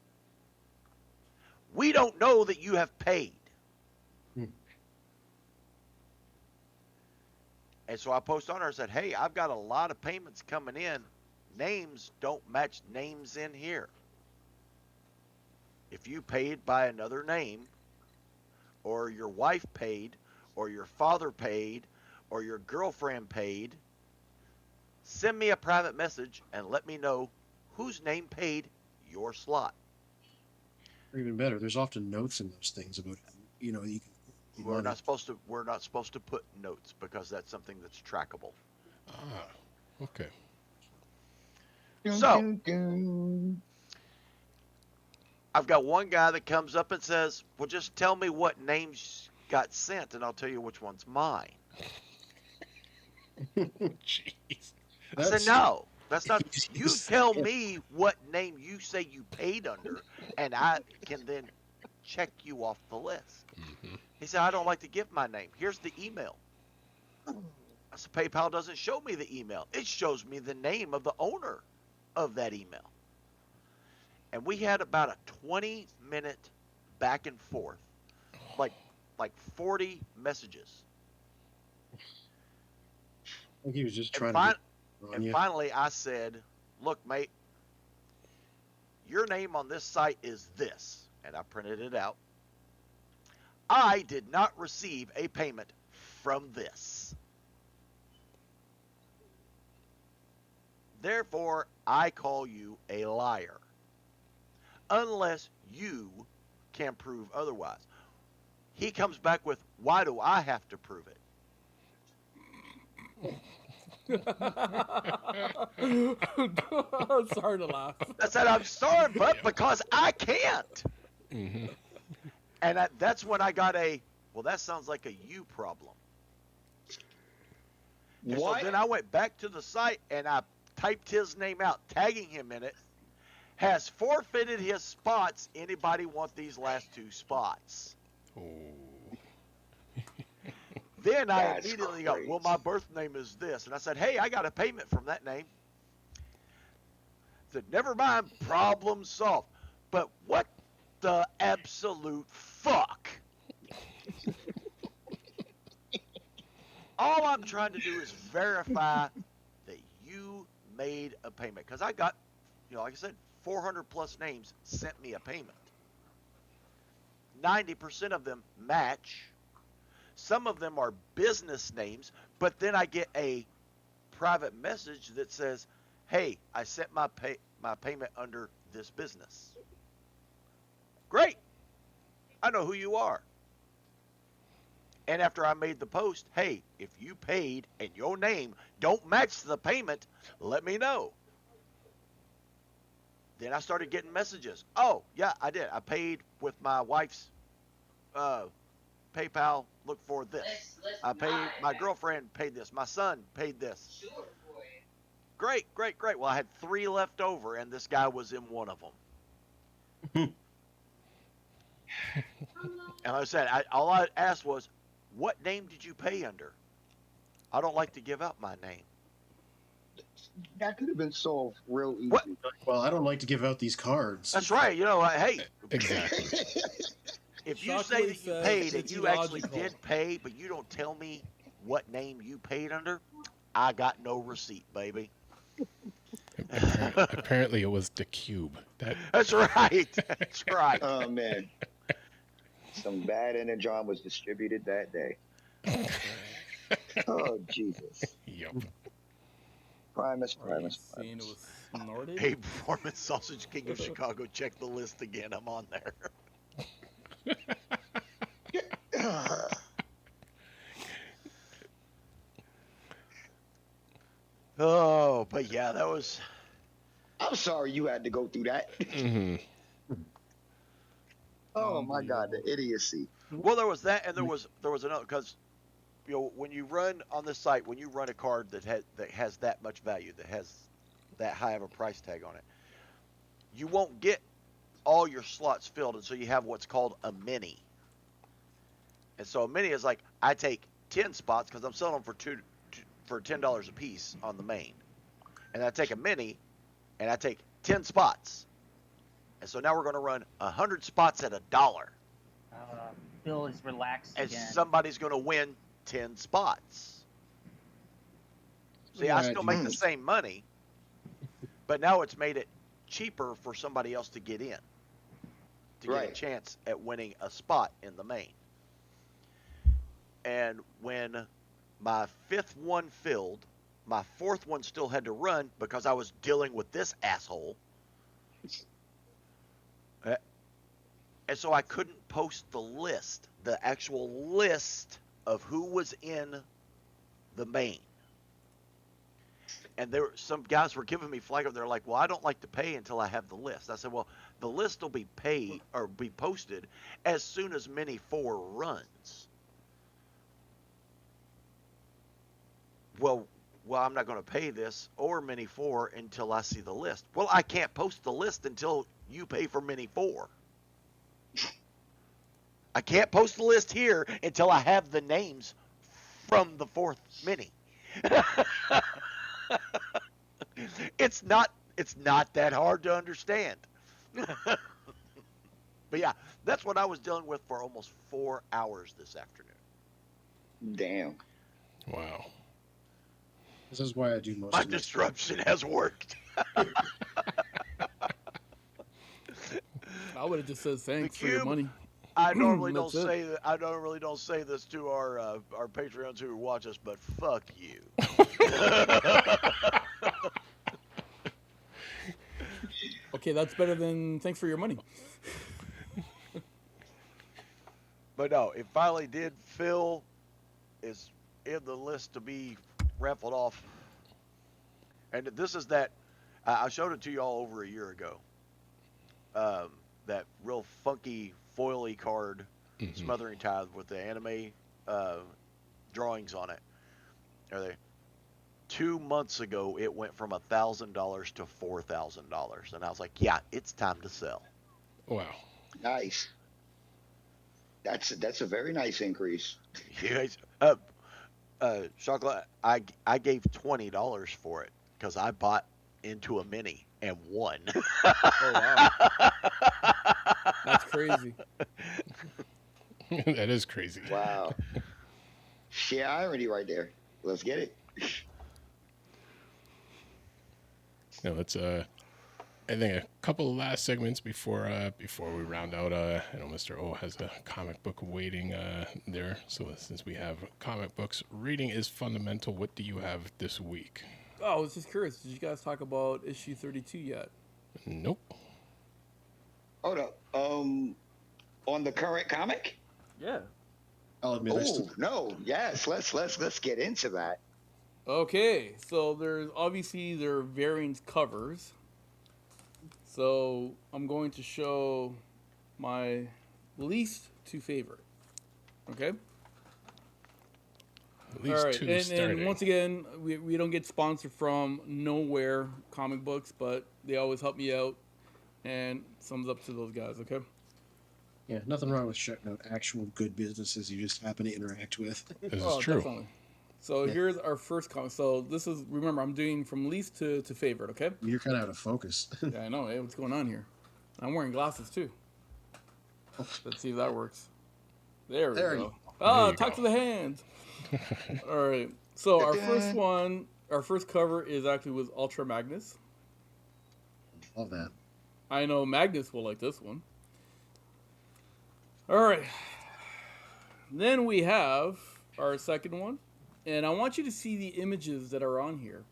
we don't know that you have paid. And so I posted on there and said, hey, I've got a lot of payments coming in. Names don't match names in here. If you paid by another name, or your wife paid, or your father paid, or your girlfriend paid, send me a private message and let me know whose name paid your slot. Or even better, there's often notes in those things about, you know, you can. We're not supposed to put notes because that's something that's trackable. Ah, okay. So, I've got one guy that comes up and says, well, just tell me what names got sent, and I'll tell you which one's mine. Jeez. I said, no, that's not. You tell me what name you say you paid under, and I can then check you off the list. Mm-hmm. He said, I don't like to give my name. Here's the email. I said, PayPal doesn't show me the email. It shows me the name of the owner of that email. And we had about a 20-minute back and forth, like 40 messages. I think he was just And, trying to. finally, I said, look, mate, your name on this site is this. And I printed it out. I did not receive a payment from this. Therefore, I call you a liar. Unless you can prove otherwise. He comes back with, why do I have to prove it? Sorry to laugh. I said, I'm sorry, but because I can't. Mm-hmm. And that's when I got well, that sounds like a you problem. And What? so then I went back to the site and I typed his name out, tagging him in it. Has forfeited his spots. Anybody want these last 2 spots? Oh. Then I That's immediately go, well, crazy. my birth name is this. And I said, hey, I got a payment from that name. I said, never mind, problem solved. But what the absolute fuck? All I'm trying to do is verify that you made a payment. Because I got, like I said, 400 plus names sent me a payment. 90% of them match. Some of them are business names, but then I get a private message that says, hey, I sent my payment under this business. Great. I know who you are. And after I made the post, hey, if you paid and your name don't match the payment, let me know. Then I started getting messages. Oh, yeah, I did. I paid with my wife's PayPal. Look for this. I paid, my girlfriend paid this. My son paid this. Great. Well, I had 3 left over, and this guy was in one of them. And like I said, all I asked was, what name did you pay under? I don't like to give out my name. That could have been solved real easy. What? Well, I don't like to give out these cards. That's right. Hey, Exactly. if you say that you paid and you actually did pay, but you don't tell me what name you paid under, I got no receipt, baby. Apparently, it was the cube. That's right. That's right. Oh man, some bad energon was distributed that day. Oh Jesus. Yep. Primus. Seeing it was snorted. Hey, Performance Sausage King of Chicago, check the list again. I'm on there. Oh, but yeah, that was. I'm sorry you had to go through that. Mm-hmm. Oh my God, the idiocy. Well, there was that, and there was another, because when you run on this site, when you run a card that has that much value, that has that high of a price tag on it, you won't get all your slots filled, and so you have what's called a mini. And so a mini is like, I take 10 spots because I'm selling them for $10 a piece on the main, and I take a mini, and I take 10 spots, and so now we're going to run 100 spots at $1. Bill is relaxed And again. somebody's going to win 10 spots. See, I still make the same money, but now it's made it cheaper for somebody else to get in, to get a chance at winning a spot in the main. And when my 5th one filled, my 4th one still had to run because I was dealing with this asshole. And so I couldn't post the list, the actual list of who was in the main. And some guys were giving me flack. They're like, "Well, I don't like to pay until I have the list." I said, "Well, the list will be paid or be posted as soon as Mini 4 runs." Well, I'm not going to pay this or Mini 4 until I see the list. Well, I can't post the list until you pay for Mini 4. I can't post the list here until I have the names from the 4th Mini. It's not that hard to understand. But yeah, that's what I was dealing with for almost 4 hours this afternoon. Damn. Wow. This is why I do most My of my disruption has worked. I would have just said thanks for your cube? money. I normally don't That's it. say that. I normally don't say this to our Patreons who watch us, but fuck you. Okay, that's better than thanks for your money. But no, it finally did. Phil is in the list to be raffled off. And this is that, I showed it to you all over a year ago. That real funky foily card, Smothering Tithe, with the anime drawings on it. Are they? 2 months ago, it went from $1,000 to $4,000. And I was like, yeah, it's time to sell. Wow. Nice. That's a very nice increase. Chocolate, I gave $20 for it because I bought into a mini and won. Oh wow, that's crazy. That is crazy. Wow. Sheer irony right there. Let's get it. Now let's I think a couple of last segments before we round out. I know Mr. O has a comic book waiting there. So since we have comic books, reading is fundamental. What do you have this week? Oh, I was just curious. Did you guys talk about issue 32 yet? Nope. Hold up. On the current comic? Yeah. I'll admit, I Oh still, no. Yes. Let's get into that. Okay, so there are variant covers. So I'm going to show my least two favorite. Okay. At least two and starting. once again, we don't get sponsored from nowhere comic books, but they always help me out. And thumbs up to those guys. Okay. yeah, nothing wrong with shutting out actual good businesses you just happen to interact with. This is true. Definitely. So here's our first comic. So this is, remember, I'm doing from least to favorite, okay? You're kind of out of focus. Yeah, I know. Hey, what's going on here? I'm wearing glasses too. Let's see if that works. There we There go. you Ah, you talk go. to the hand. All right. So our first cover is actually with Ultra Magnus. Love that. I know Magnus will like this one. All right. Then we have our second one. And I want you to see the images that are on here.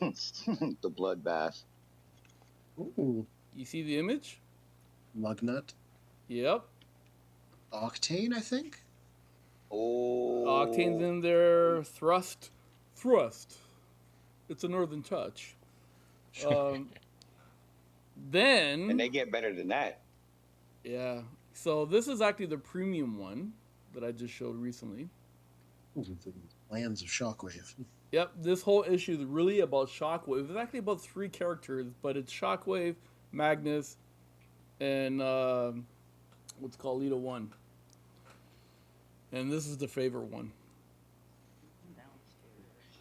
The bloodbath. Ooh, You see the image? Mugnut. Yep. Octane, I think. Oh. Octane's in there. Thrust. It's a Northern Touch. Then... And they get better than that. Yeah. So this is actually the premium one that I just showed recently. Ooh, the Lands of Shockwave. Yep, this whole issue is really about Shockwave. It's actually about 3 characters, but it's Shockwave, Magnus, and what's called Lita 1. And this is the favorite one.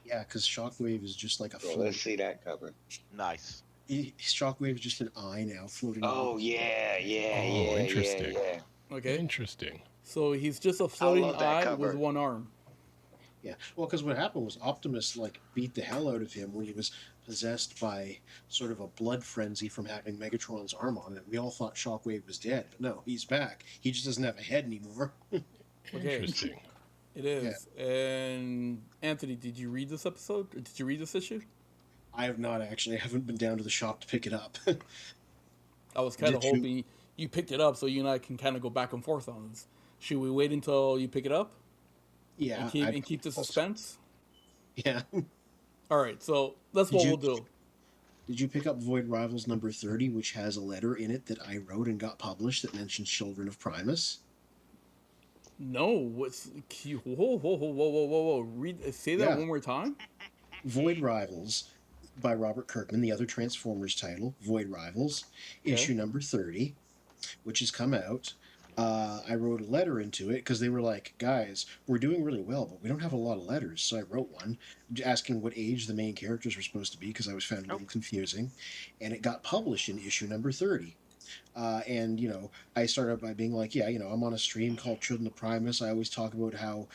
Yeah, because Shockwave is just like a So float. let's see that cover. Nice. Shockwave is just an eye now floating. Oh around. yeah. interesting. Yeah. Okay? Interesting. So he's just a floating love that eye cover. with one arm. Yeah, well, because what happened was Optimus beat the hell out of him when he was possessed by sort of a blood frenzy from having Megatron's arm on it. We all thought Shockwave was dead, but no, he's back. He just doesn't have a head anymore. Okay. Interesting. It is. And Anthony, did you read this episode? Did you read this issue? I have not actually. I haven't been down to the shop to pick it up. I was kind of Did you? hoping you picked it up so you and I can kind of go back and forth on this. Should we wait until you pick it up Yeah, and keep the suspense? Yeah. All right, so that's Did what you- we'll do. Did you pick up Void Rivals number 30, which has a letter in it that I wrote and got published that mentions Children of Primus? No, what's whoa, whoa, whoa, whoa, whoa, whoa, whoa. Say that Yeah. one more time. Void Rivals by Robert Kirkman, the other Transformers title, Void Rivals, issue number 30, which has come out. I wrote a letter into it because they were like, guys, we're doing really well, but we don't have a lot of letters. So I wrote one asking what age the main characters were supposed to be because I was found a little confusing. And it got published in issue number 30. And, you know, I started by being like, yeah, you know, I'm on a stream called Children of Primus. I always talk about how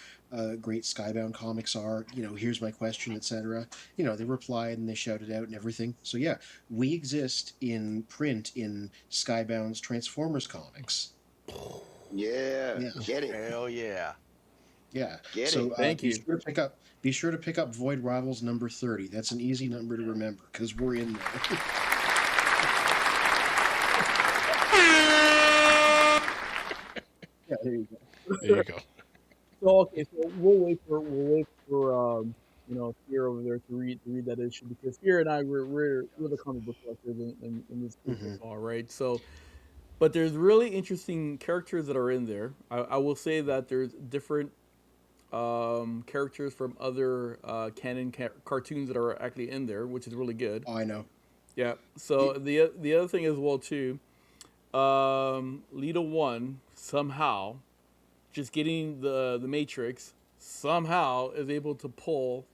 great Skybound comics are. You know, here's my question, etc. You know, they replied and they shouted out and everything. So, yeah, we exist in print in Skybound's Transformers comics. Yeah, Yeah. get it. Hell yeah. Yeah. Get so, it. Thank be you. sure to pick up Void Rivals number 30. That's an easy number to remember because we're in there. Yeah, there you go. There you go. So okay, so we'll wait for you know, Fear over there to read that issue because Fear and I we're the comic book collectors in this group as well, right? So, but there's really interesting characters that are in there. I will say that there's different characters from other canon cartoons that are actually in there, which is really good. Oh, I know. Yeah. So the other thing as well too, Lita 1 somehow, just getting the Matrix somehow is able to pull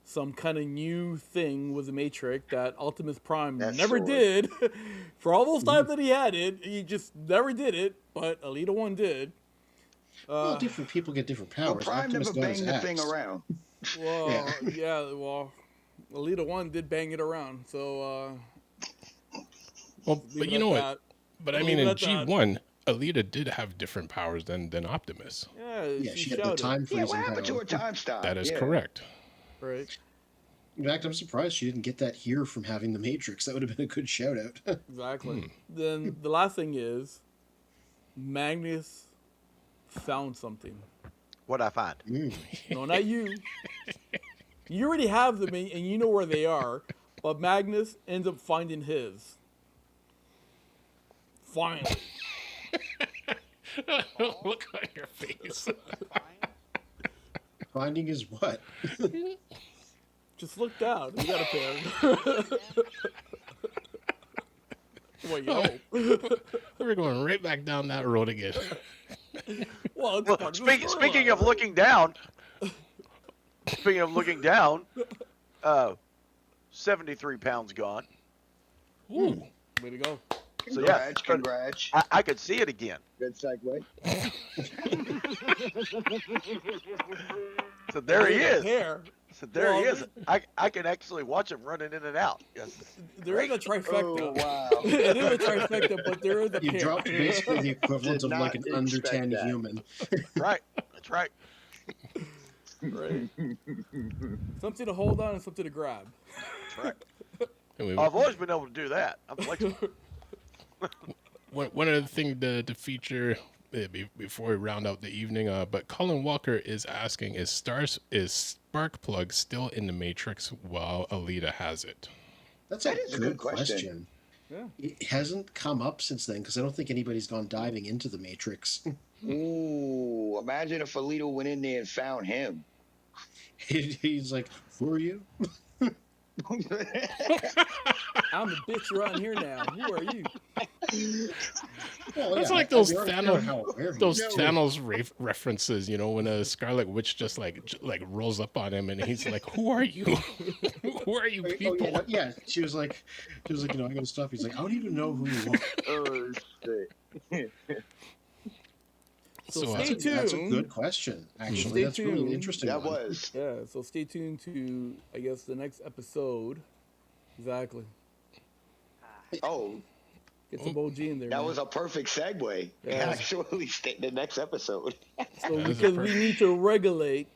some kind of new thing with the Matrix that Optimus Prime That's never sword. did. For all those times that he had it, he just never did it. But Alita 1 did. Well, different people get different Well, powers. Prime Optimus never got his banged the thing axe. around. Well, yeah. Well, Alita 1 did bang it around. So. Well, leave but it you at know what? that. But I Leave mean, it in at that. G1, Alita did have different powers than Optimus. Yeah, Yeah, she had the shouted. time Yeah, freezing what happened to power. her time stop? That is Yeah. correct. Right. In fact, I'm surprised she didn't get that here from having the Matrix. That would have been a good shout out. Exactly. Then the last thing is Magnus found something. What'd I find? No, not you. You already have them and you know where they are, but Magnus ends up finding his. Finally. Look on your face. Finding is what? Just look down. You got a pair. Well, you hope. We're going right back down that road again. Well, it's Well, part of the speaking of storyline. looking down, speaking of looking down, 73 pounds gone. Ooh. Way to go. So yeah, Congrats. I could see it again. Good segue. So there he is. Hair. So there he Well, is. I can actually watch him running in and out. Yes. There is a trifecta. Oh, wow. It is a trifecta, but there is a You pair. dropped basically the equivalent Did of like an not under expect 10 that. human. Right. That's right. Right. Something to hold on and something to grab. That's right. And we- I've always been able to do that. I'm flexible. one other thing to feature before we round out the evening, but Colin Walker is asking, is Sparkplug still in the Matrix while Alita has it? That's That a is a good good question. question. Yeah. It hasn't come up since then because I don't think anybody's gone diving into the Matrix. Ooh, imagine if Alito went in there and found him. He's like, who are you? I'm the bitch around here now. Who are you? Well, That's yeah, like I those already know Thanos, how aware he those is. Thanos references, you know, when a Scarlet Witch just like rolls up on him and he's like, "Who are you? Who are you Oh, people?" yeah, no, yeah, she was like, you know, I gotta stop. He's like, I don't even know who you are. Oh, shit. So So, stay tuned. That's a good question. Actually, Stay that's really an tuned. interesting. That one. was. Yeah, so stay tuned to, I guess, the next episode. Exactly. Oh, Get some OG in there. that man. was a perfect segue. Yeah. Actually, the next episode. So That is a because we perfect- need to regulate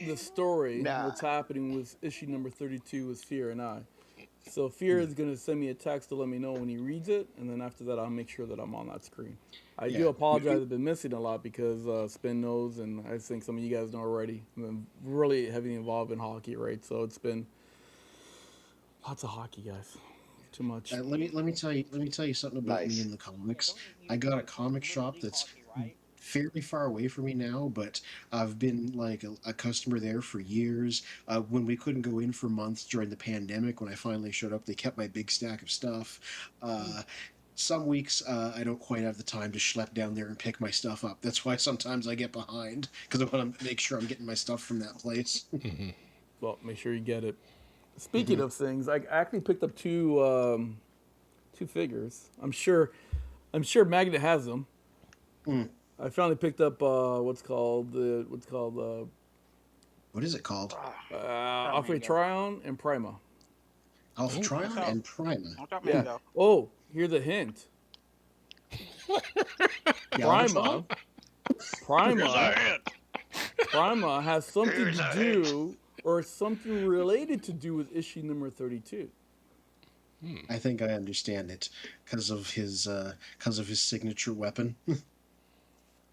the story, Nah. what's happening with issue number 32 with Fear and I. So Fear is going to send me a text to let me know when he reads it, and then after that, I'll make sure that I'm on that screen. I do apologize. I've been missing a lot because Spin knows, and I think some of you guys know already. I've been really heavily involved in hockey, right? So it's been lots of hockey, guys. Too much. Let me tell you something about me in the comics. I got a comic shop that's fairly far away from me now, but I've been like a customer there for years. When we couldn't go in for months during the pandemic, when I finally showed up, they kept my big stack of stuff. Some weeks I don't quite have the time to schlep down there and pick my stuff up. That's why sometimes I get behind, because I want to make sure I'm getting my stuff from that place. Well, make sure you get it. Speaking of things, I actually picked up two figures. I'm sure Magnet has them. I finally picked up what is it called? Alpha Trion and Prima. Alpha Trion and Prima. Yeah. Oh, here's a hint. Prima has something to do or something related to do with issue number 32. I think I understand it because of his signature weapon.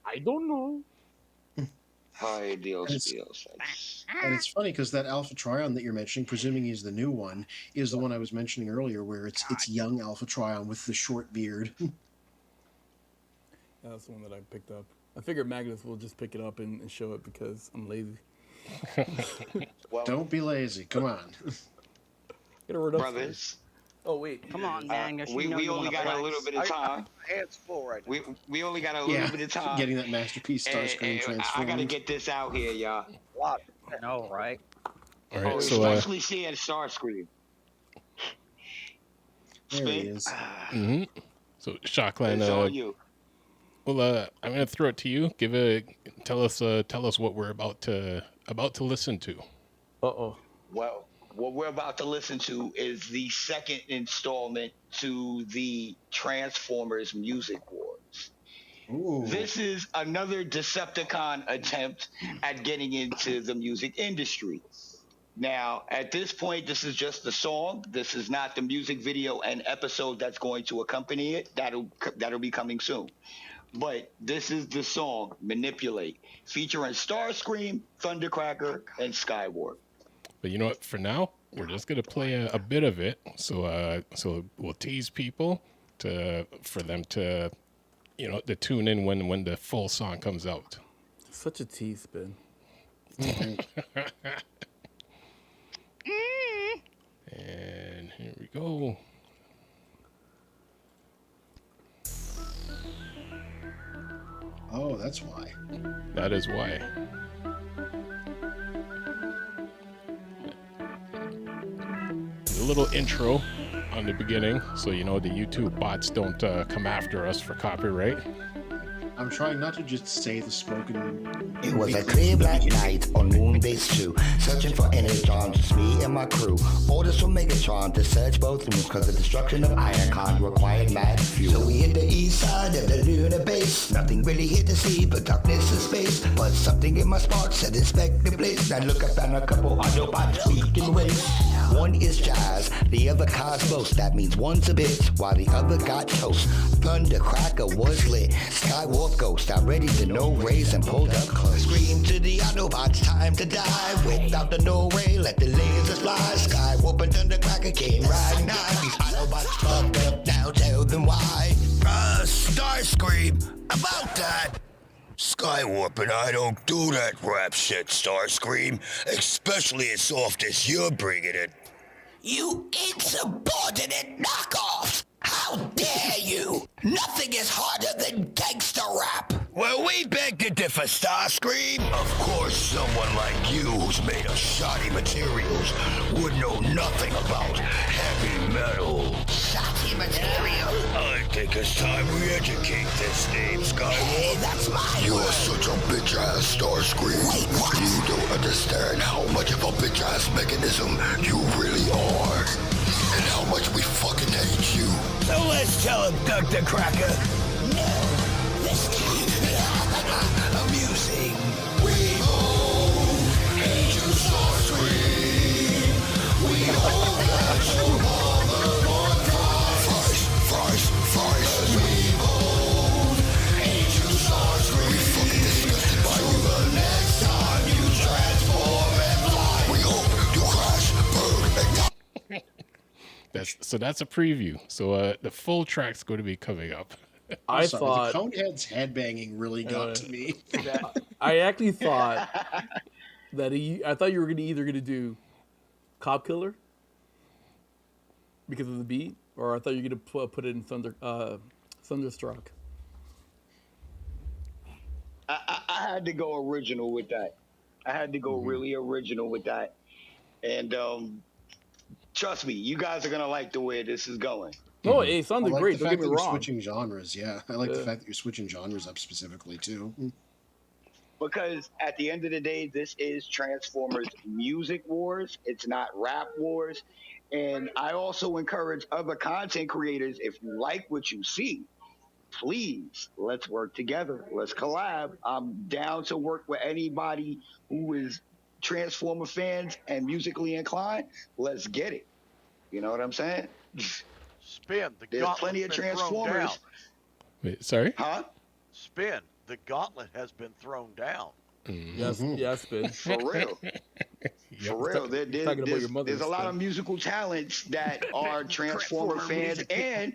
I don't know. And it's funny because that Alpha Trion that you're mentioning, presuming he's the new one, is the one I was mentioning earlier, where it's young Alpha Trion with the short beard. Yeah, that's the one that I picked up. I figured Magnus will just pick it up and show it because I'm lazy. Don't be lazy. Come on. Get rid of brothers. Oh wait, come on, Magnus. We only got a little bit of time. Hands full right now. We only got a little bit of time. Getting that masterpiece Starscream transformed. I gotta get this out here, y'all. Lot. I know, right? All right, so especially seeing Starscream. There he is. So Shockland, It's all you. well, I'm gonna throw it to you. Tell us what we're about to listen to. Well, what we're about to listen to is the second installment to the Transformers Music Wars. Ooh. This is another Decepticon attempt at getting into the music industry. Now, at this point, this is just the song. This is not the music video and episode that's going to accompany it. That'll be coming soon. But this is the song, Manipulate, featuring Starscream, Thundercracker, and Skywarp. But you know what? For now, we're just gonna play a bit of it. So we'll tease people for them to tune in when the full song comes out. such a tease, Ben. And here we go. Oh, that's why. That is why. A little intro on the beginning, so you know the YouTube bots don't come after us for copyright. I'm trying not to just say the spoken. It was a clear black night on Moonbase 2, searching for energon, just me and my crew. Orders from Megatron to search both rooms, cause the destruction of Iacon required mad fuel. So we hit the east side of the lunar base. Nothing really here to see but darkness and space. But something in my spark said inspect the place. I look up and a couple Autobots speaking ways. One is Jazz, the other Cosmos. That means one's a bitch, while the other got toast. Thundercracker was lit. Skywalk Ghost, I'm ready to no raise and pulled up close. Scream to the Autobots, time to die. Without the no ray, let the lasers fly. Skywalk and Thundercracker can't ride now. These Autobots fucked up, now tell them why. Starscream, about that. Skywarp and I don't do that rap shit, Starscream. Especially as soft as you're bringing it. You insubordinate knockoffs! How dare you! Nothing is harder than gangster rap! Well, we beg to differ, Starscream. Of course, someone like you who's made of shoddy materials would know nothing about heavy metal. Shoddy material? I think it's time we educate this name, Skywalker. Hey, that's my You're word. such a bitch-ass, Starscream. Wait, what? You don't understand how much of a bitch-ass mechanism you really are. And how much we fucking hate you. So let's tell him, Dr. Cracker. No, this time. Amusing. We all hate you, Starscream. We all hate you. That's a preview. So the full track's going to be coming up. I Sorry, thought the Conehead's headbanging really got to me. I actually thought that I thought you were either gonna do Cop Killer because of the beat, or I thought you were gonna put it in Thunderstruck. I had to go original with that. I had to go really original with that. And trust me, you guys are gonna like the way this is going. No, it I sounded like great. the Don't fact get that me you're wrong. switching genres. Yeah, I like the Yeah. fact that you're switching genres up specifically too. Because at the end of the day, this is Transformers Music Wars. It's not rap wars. And I also encourage other content creators, if you like what you see, please let's work together. Let's collab. I'm down to work with anybody who is Transformer fans and musically inclined. Let's get it. You know what I'm saying? Spin. The There's gauntlet's plenty of been thrown Transformers. down. Wait, sorry? Huh? Spin. The gauntlet has been thrown down. Yes, yes, Ben. For real. For real. talking about your mother, There's a lot Spin. of musical talents that are Transformer fans, and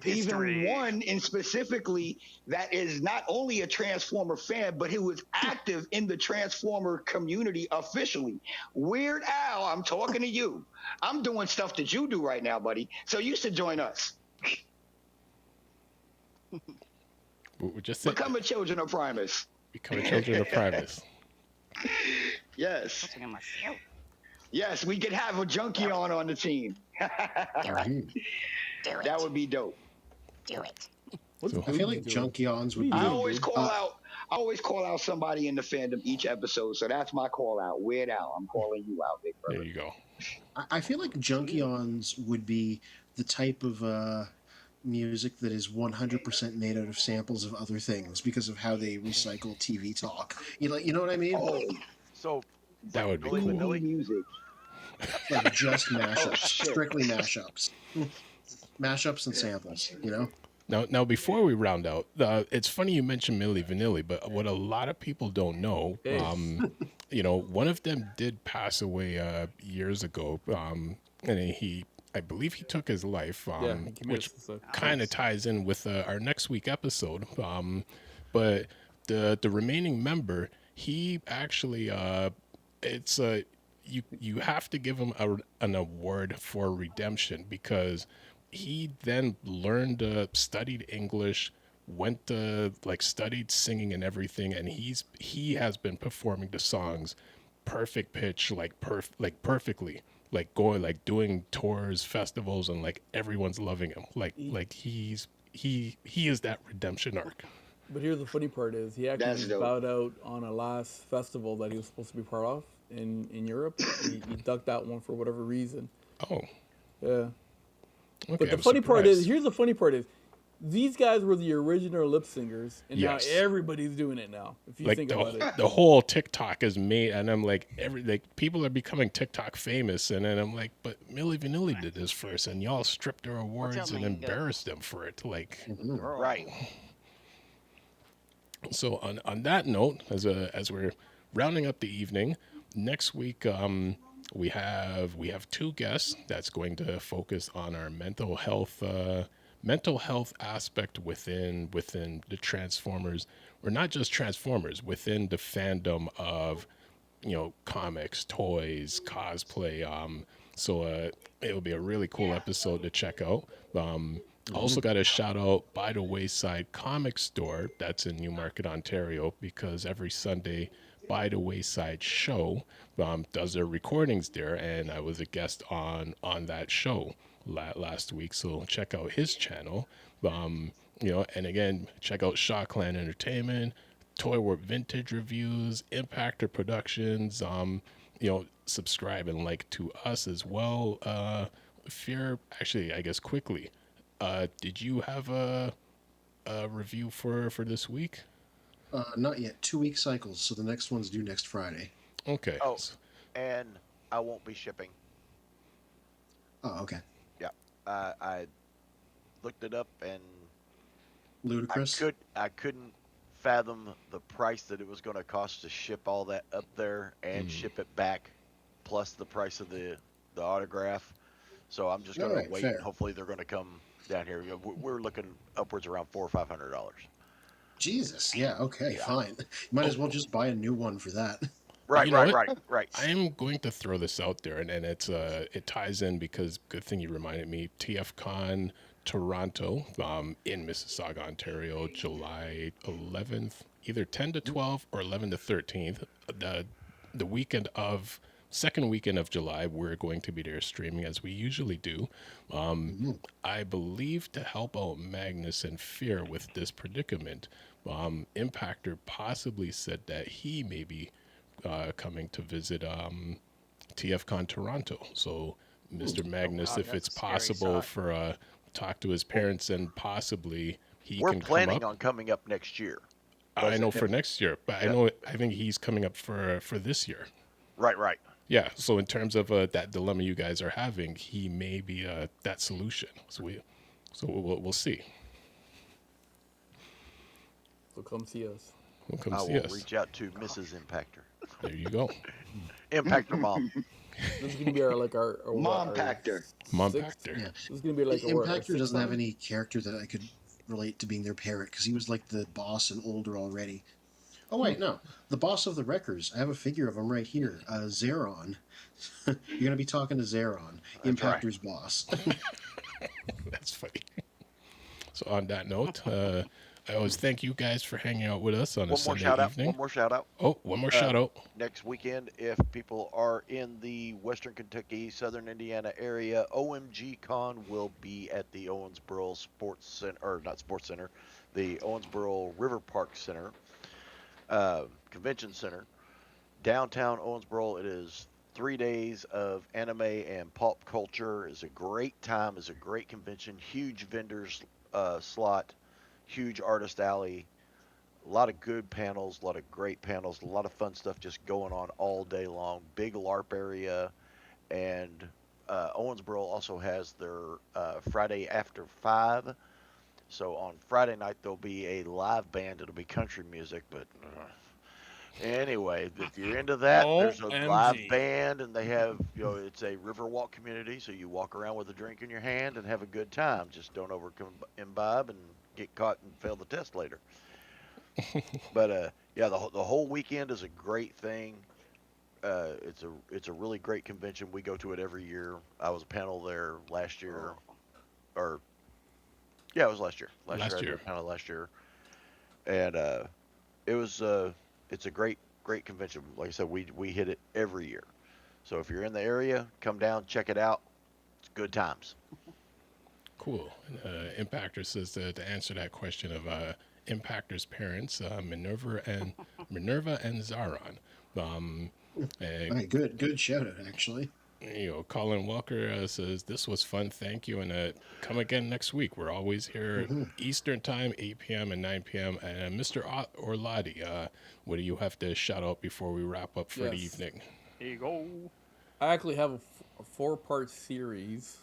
even one in specifically that is not only a Transformer fan, but who is active in the Transformer community officially. Weird Al, I'm talking to you. I'm doing stuff that you do right now, buddy. So you should join us. We're just Become a Children of Primus. becoming Children of Primus. Yes. Looking at myself. Yes, we could have a junkie on the team. Do it. Do it. That would be dope. Do it. What's So- I feel like Junkions would be. I always call out somebody in the fandom each episode, so that's my call out. Weird Al, I'm calling you out, big brother. There you go. I feel like Junkions would be the type of music that is 100% made out of samples of other things because of how they recycle TV talk. You know what I mean? Oh, So That would be Milli cool. Vanilli? music. Like just mashups, shit. strictly mashups, mashups and samples. You know? Now, before we round out, it's funny you mentioned Milli Vanilli, but what a lot of people don't know, Hey. one of them did pass away years ago, and I believe he took his life, Yeah, he committed which suicide. kind of ties in with our next week episode. But the remaining member, he actually, it's you have to give him an award for redemption because he then learned, studied English, went to studied singing and everything, and he has been performing the songs perfect pitch, perfectly, doing tours, festivals, and everyone's loving him. He is that redemption arc. But here's the funny part is he That's actually dope. bowed out on a last festival that he was supposed to be part of in Europe. He ducked that one for whatever reason. Oh, Yeah. okay. But the I'm funny part is, surprised. here's the funny part is, these guys were the original lip singers, and Yes. now everybody's doing it now. If you think about it. the whole TikTok is made, and I'm people are becoming TikTok famous, and then I'm like, but Milli Vanilli did this first, and y'all stripped her awards out, and man, good. embarrassed them for it. right. So on that note, as we're rounding up the evening, next week we have two guests that's going to focus on our mental health aspect within the Transformers, or not just Transformers, within the fandom of comics, toys, cosplay. So it'll be a really cool episode to check out. Also got a shout out By the Wayside comic store that's in Newmarket, Ontario, because every Sunday By the Wayside show does their recordings there, and I was a guest on that show last week, so check out his channel. And again, check out Shaw Clan Entertainment, Toy Warp Vintage Reviews, Impactor Productions. Subscribe and like to us as well. Actually, I guess quickly, did you have a review for this week? Not yet. 2-week cycles, so the next one's due next Friday. Okay. Oh, and I won't be shipping. Oh, okay. Yeah, I looked it up and Ludicrous. I couldn't fathom the price that it was going to cost to ship all that up there and ship it back, plus the price of the autograph. So I'm just All going to right, wait, fair. and hopefully they're going to come down here. We're looking upwards around $400 or $500. Jesus. Yeah. Okay. Yeah. Fine. You might as well just buy a new one for that. Right, You know right, what? right. I am going to throw this out there, and it's it ties in because good thing you reminded me. TFCon Toronto, in Mississauga, Ontario, July 11th, either 10 to 12 or 11 to 13th. The weekend of second weekend of July, we're going to be there streaming as we usually do. I believe to help out Magnus and Fear with this predicament, Impactor possibly said that he may be coming to visit TFCon Toronto. So, Mr. Magnus, God, if that's it's a scary possible thought. for talk to his parents and possibly he We're can come planning up. on coming up next year. I know for next year, but I Yeah. know I think he's coming up for this year. Right. Yeah. So in terms of that dilemma you guys are having, he may be that solution. So we'll see. So come see us. We'll come I see will us. reach out to Mrs. Impactor. There you go. Impactor mom. This is gonna be our Mom our Pactor. Mom sixth- Pactor. Yeah. This is gonna be like The our Impactor sixth doesn't have time? any character that I could relate to being their parent because he was like the boss and older already. Oh wait, no, the boss of the Wreckers. I have a figure of him right here. Zeron. You're gonna be talking to Zeron, That's right. Impactor's boss. That's funny. So on that note, I always thank you guys for hanging out with us on a One more Sunday shout out. evening. One more shout out. Oh, one more shout out. Next weekend, if people are in the Western Kentucky, Southern Indiana area, OMG Con will be at the Owensboro Sports Center, or not Sports Center, the Owensboro River Park Center, Convention Center, downtown Owensboro. It is 3 days of anime and pop culture. It's a great time. It's a great convention. Huge vendors slot, huge artist alley. A lot of good panels, a lot of great panels, a lot of fun stuff just going on all day long. Big LARP area, and Owensboro also has their Friday after 5. So on Friday night there'll be a live band. It'll be country music, but anyway, if you're into that, there's a live OMG. band, and they have, it's a Riverwalk community, so you walk around with a drink in your hand and have a good time. Just don't imbibe and get caught and fail the test later. But yeah, the whole weekend is a great thing. It's a really great convention. We go to it every year. I was a panel there last year, or yeah, it was last year. Last year I did a panel last year, and it was it's a great convention. Like I said, we hit it every year. So if you're in the area, come down, check it out. It's good times. Cool. Impactor says to answer that question of Impactor's parents, Minerva and Zaron. Right, good shout out actually. Colin Walker says this was fun. Thank you, and come again next week. We're always here Eastern time, 8 p.m. and 9 p.m. And Mr. Orladi, what do you have to shout out before we wrap up for the evening? Here you go. I actually have a 4-part series,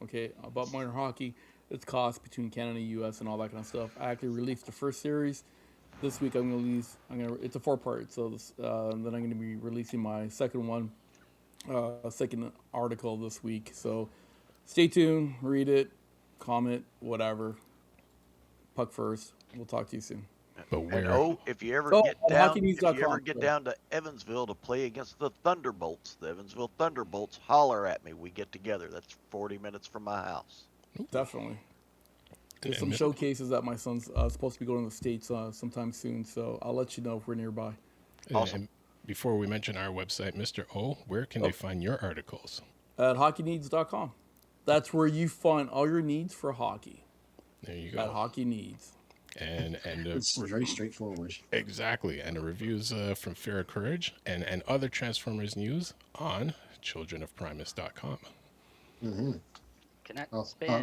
okay, about minor hockey. It's cost between Canada and U.S. and all that kind of stuff. I actually released the first series. This week it's a 4-part, so then I'm going to be releasing my second one, second article this week. So stay tuned, read it, comment, whatever. Puck first. We'll talk to you soon. But And if you ever get down to Evansville to play against the Thunderbolts, the Evansville Thunderbolts, holler at me. We get together. That's 40 minutes from my house. Definitely. There's some showcases that my son's supposed to be going to the States sometime soon, so I'll let you know if we're nearby. Awesome. And before we mention our website, Mr. O, where can they find your articles? At hockeyneeds.com. That's where you find all your needs for hockey. There you go. At Hockey Needs. And It's very straightforward. Exactly. And the reviews from Fear of Courage and other Transformers news on childrenofprimus.com.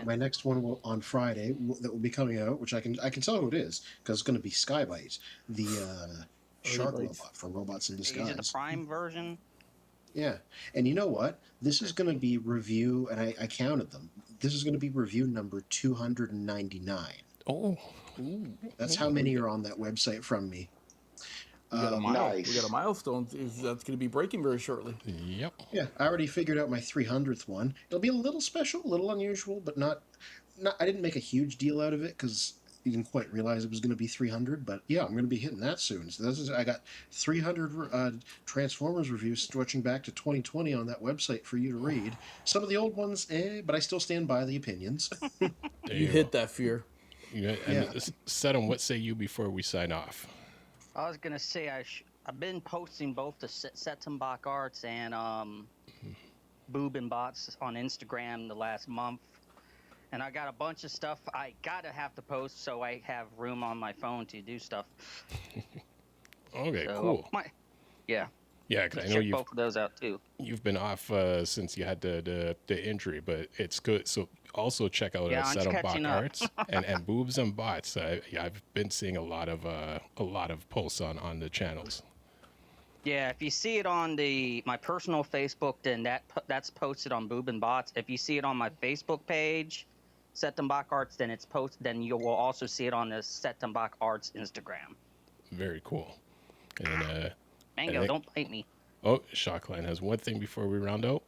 My next one will on Friday that will be coming out, which I can tell who it is because it's going to be Skybite, the shark robot from Robots in Disguise. Is it the Prime version? Yeah, and you know what? This is going to be review, and I counted them. This is going to be review number 299. Oh, that's how many are on that website from me. We got a Nice. We got a milestone. That's going to be breaking very shortly. Yep. Yeah, I already figured out my 300th one. It'll be a little special, a little unusual, but not. I didn't make a huge deal out of it because you didn't quite realize it was going to be 300. But yeah, I'm going to be hitting that soon. So I got 300 Transformers reviews stretching back to 2020 on that website for you to read. Some of the old ones, but I still stand by the opinions. You hit that fear. Yeah. And Sedum, what say you before we sign off? I was gonna say I've been posting both the Settenbach Arts and Boob and Bots on Instagram the last month, and I got a bunch of stuff I gotta have to post so I have room on my phone to do stuff. Okay, So, cool. Yeah. Yeah, because I know check both of those out too. you've been off since you had the injury, but it's good. So also check out Yeah, I'm Settenbach catching up. Arts and Boobs and Bots. I've been seeing a lot of posts on the channels. Yeah, if you see it on my personal Facebook, then that's posted on Boob and Bots. If you see it on my Facebook page, Settenbach Arts, then it's posted. Then you will also see it on the Settenbach Arts Instagram. Very cool. And Mango, don't bite me. oh, Shockline has one thing before we round out.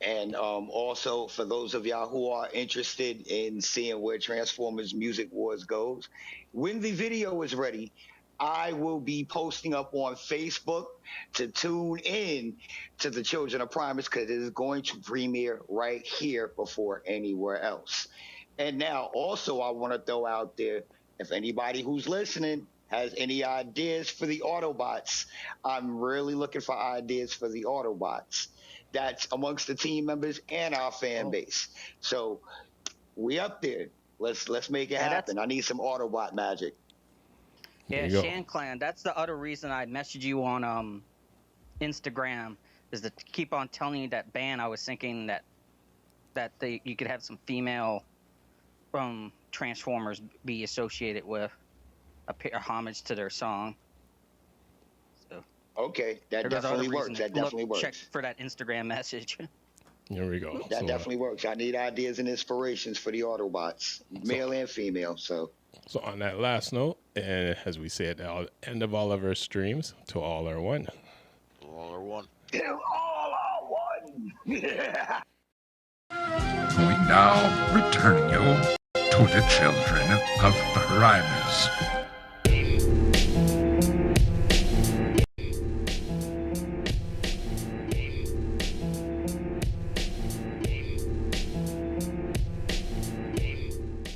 And also, for those of y'all who are interested in seeing where Transformers Music Wars goes, when the video is ready, I will be posting up on Facebook to tune in to the Children of Primus, because it is going to premiere right here before anywhere else. And now, also, I want to throw out there, if anybody who's listening has any ideas for the Autobots, I'm really looking for ideas for the Autobots. That's amongst the team members and our fan base. So we up there. Let's make it happen. I need some Autobot magic. Yeah, Shan Clan. That's the other reason I messaged you on Instagram, is to keep on telling you that band. I was thinking that you could have some female Transformers be associated with a homage to their song. So okay, that definitely works. That definitely works. Check for that Instagram message. Here we go. That definitely works. I need ideas and inspirations for the Autobots, male and female. So on that last note, and as we say at the end of all of our streams, to all are one. All are one. all are one. Yeah. We now return you to the Children of Primus.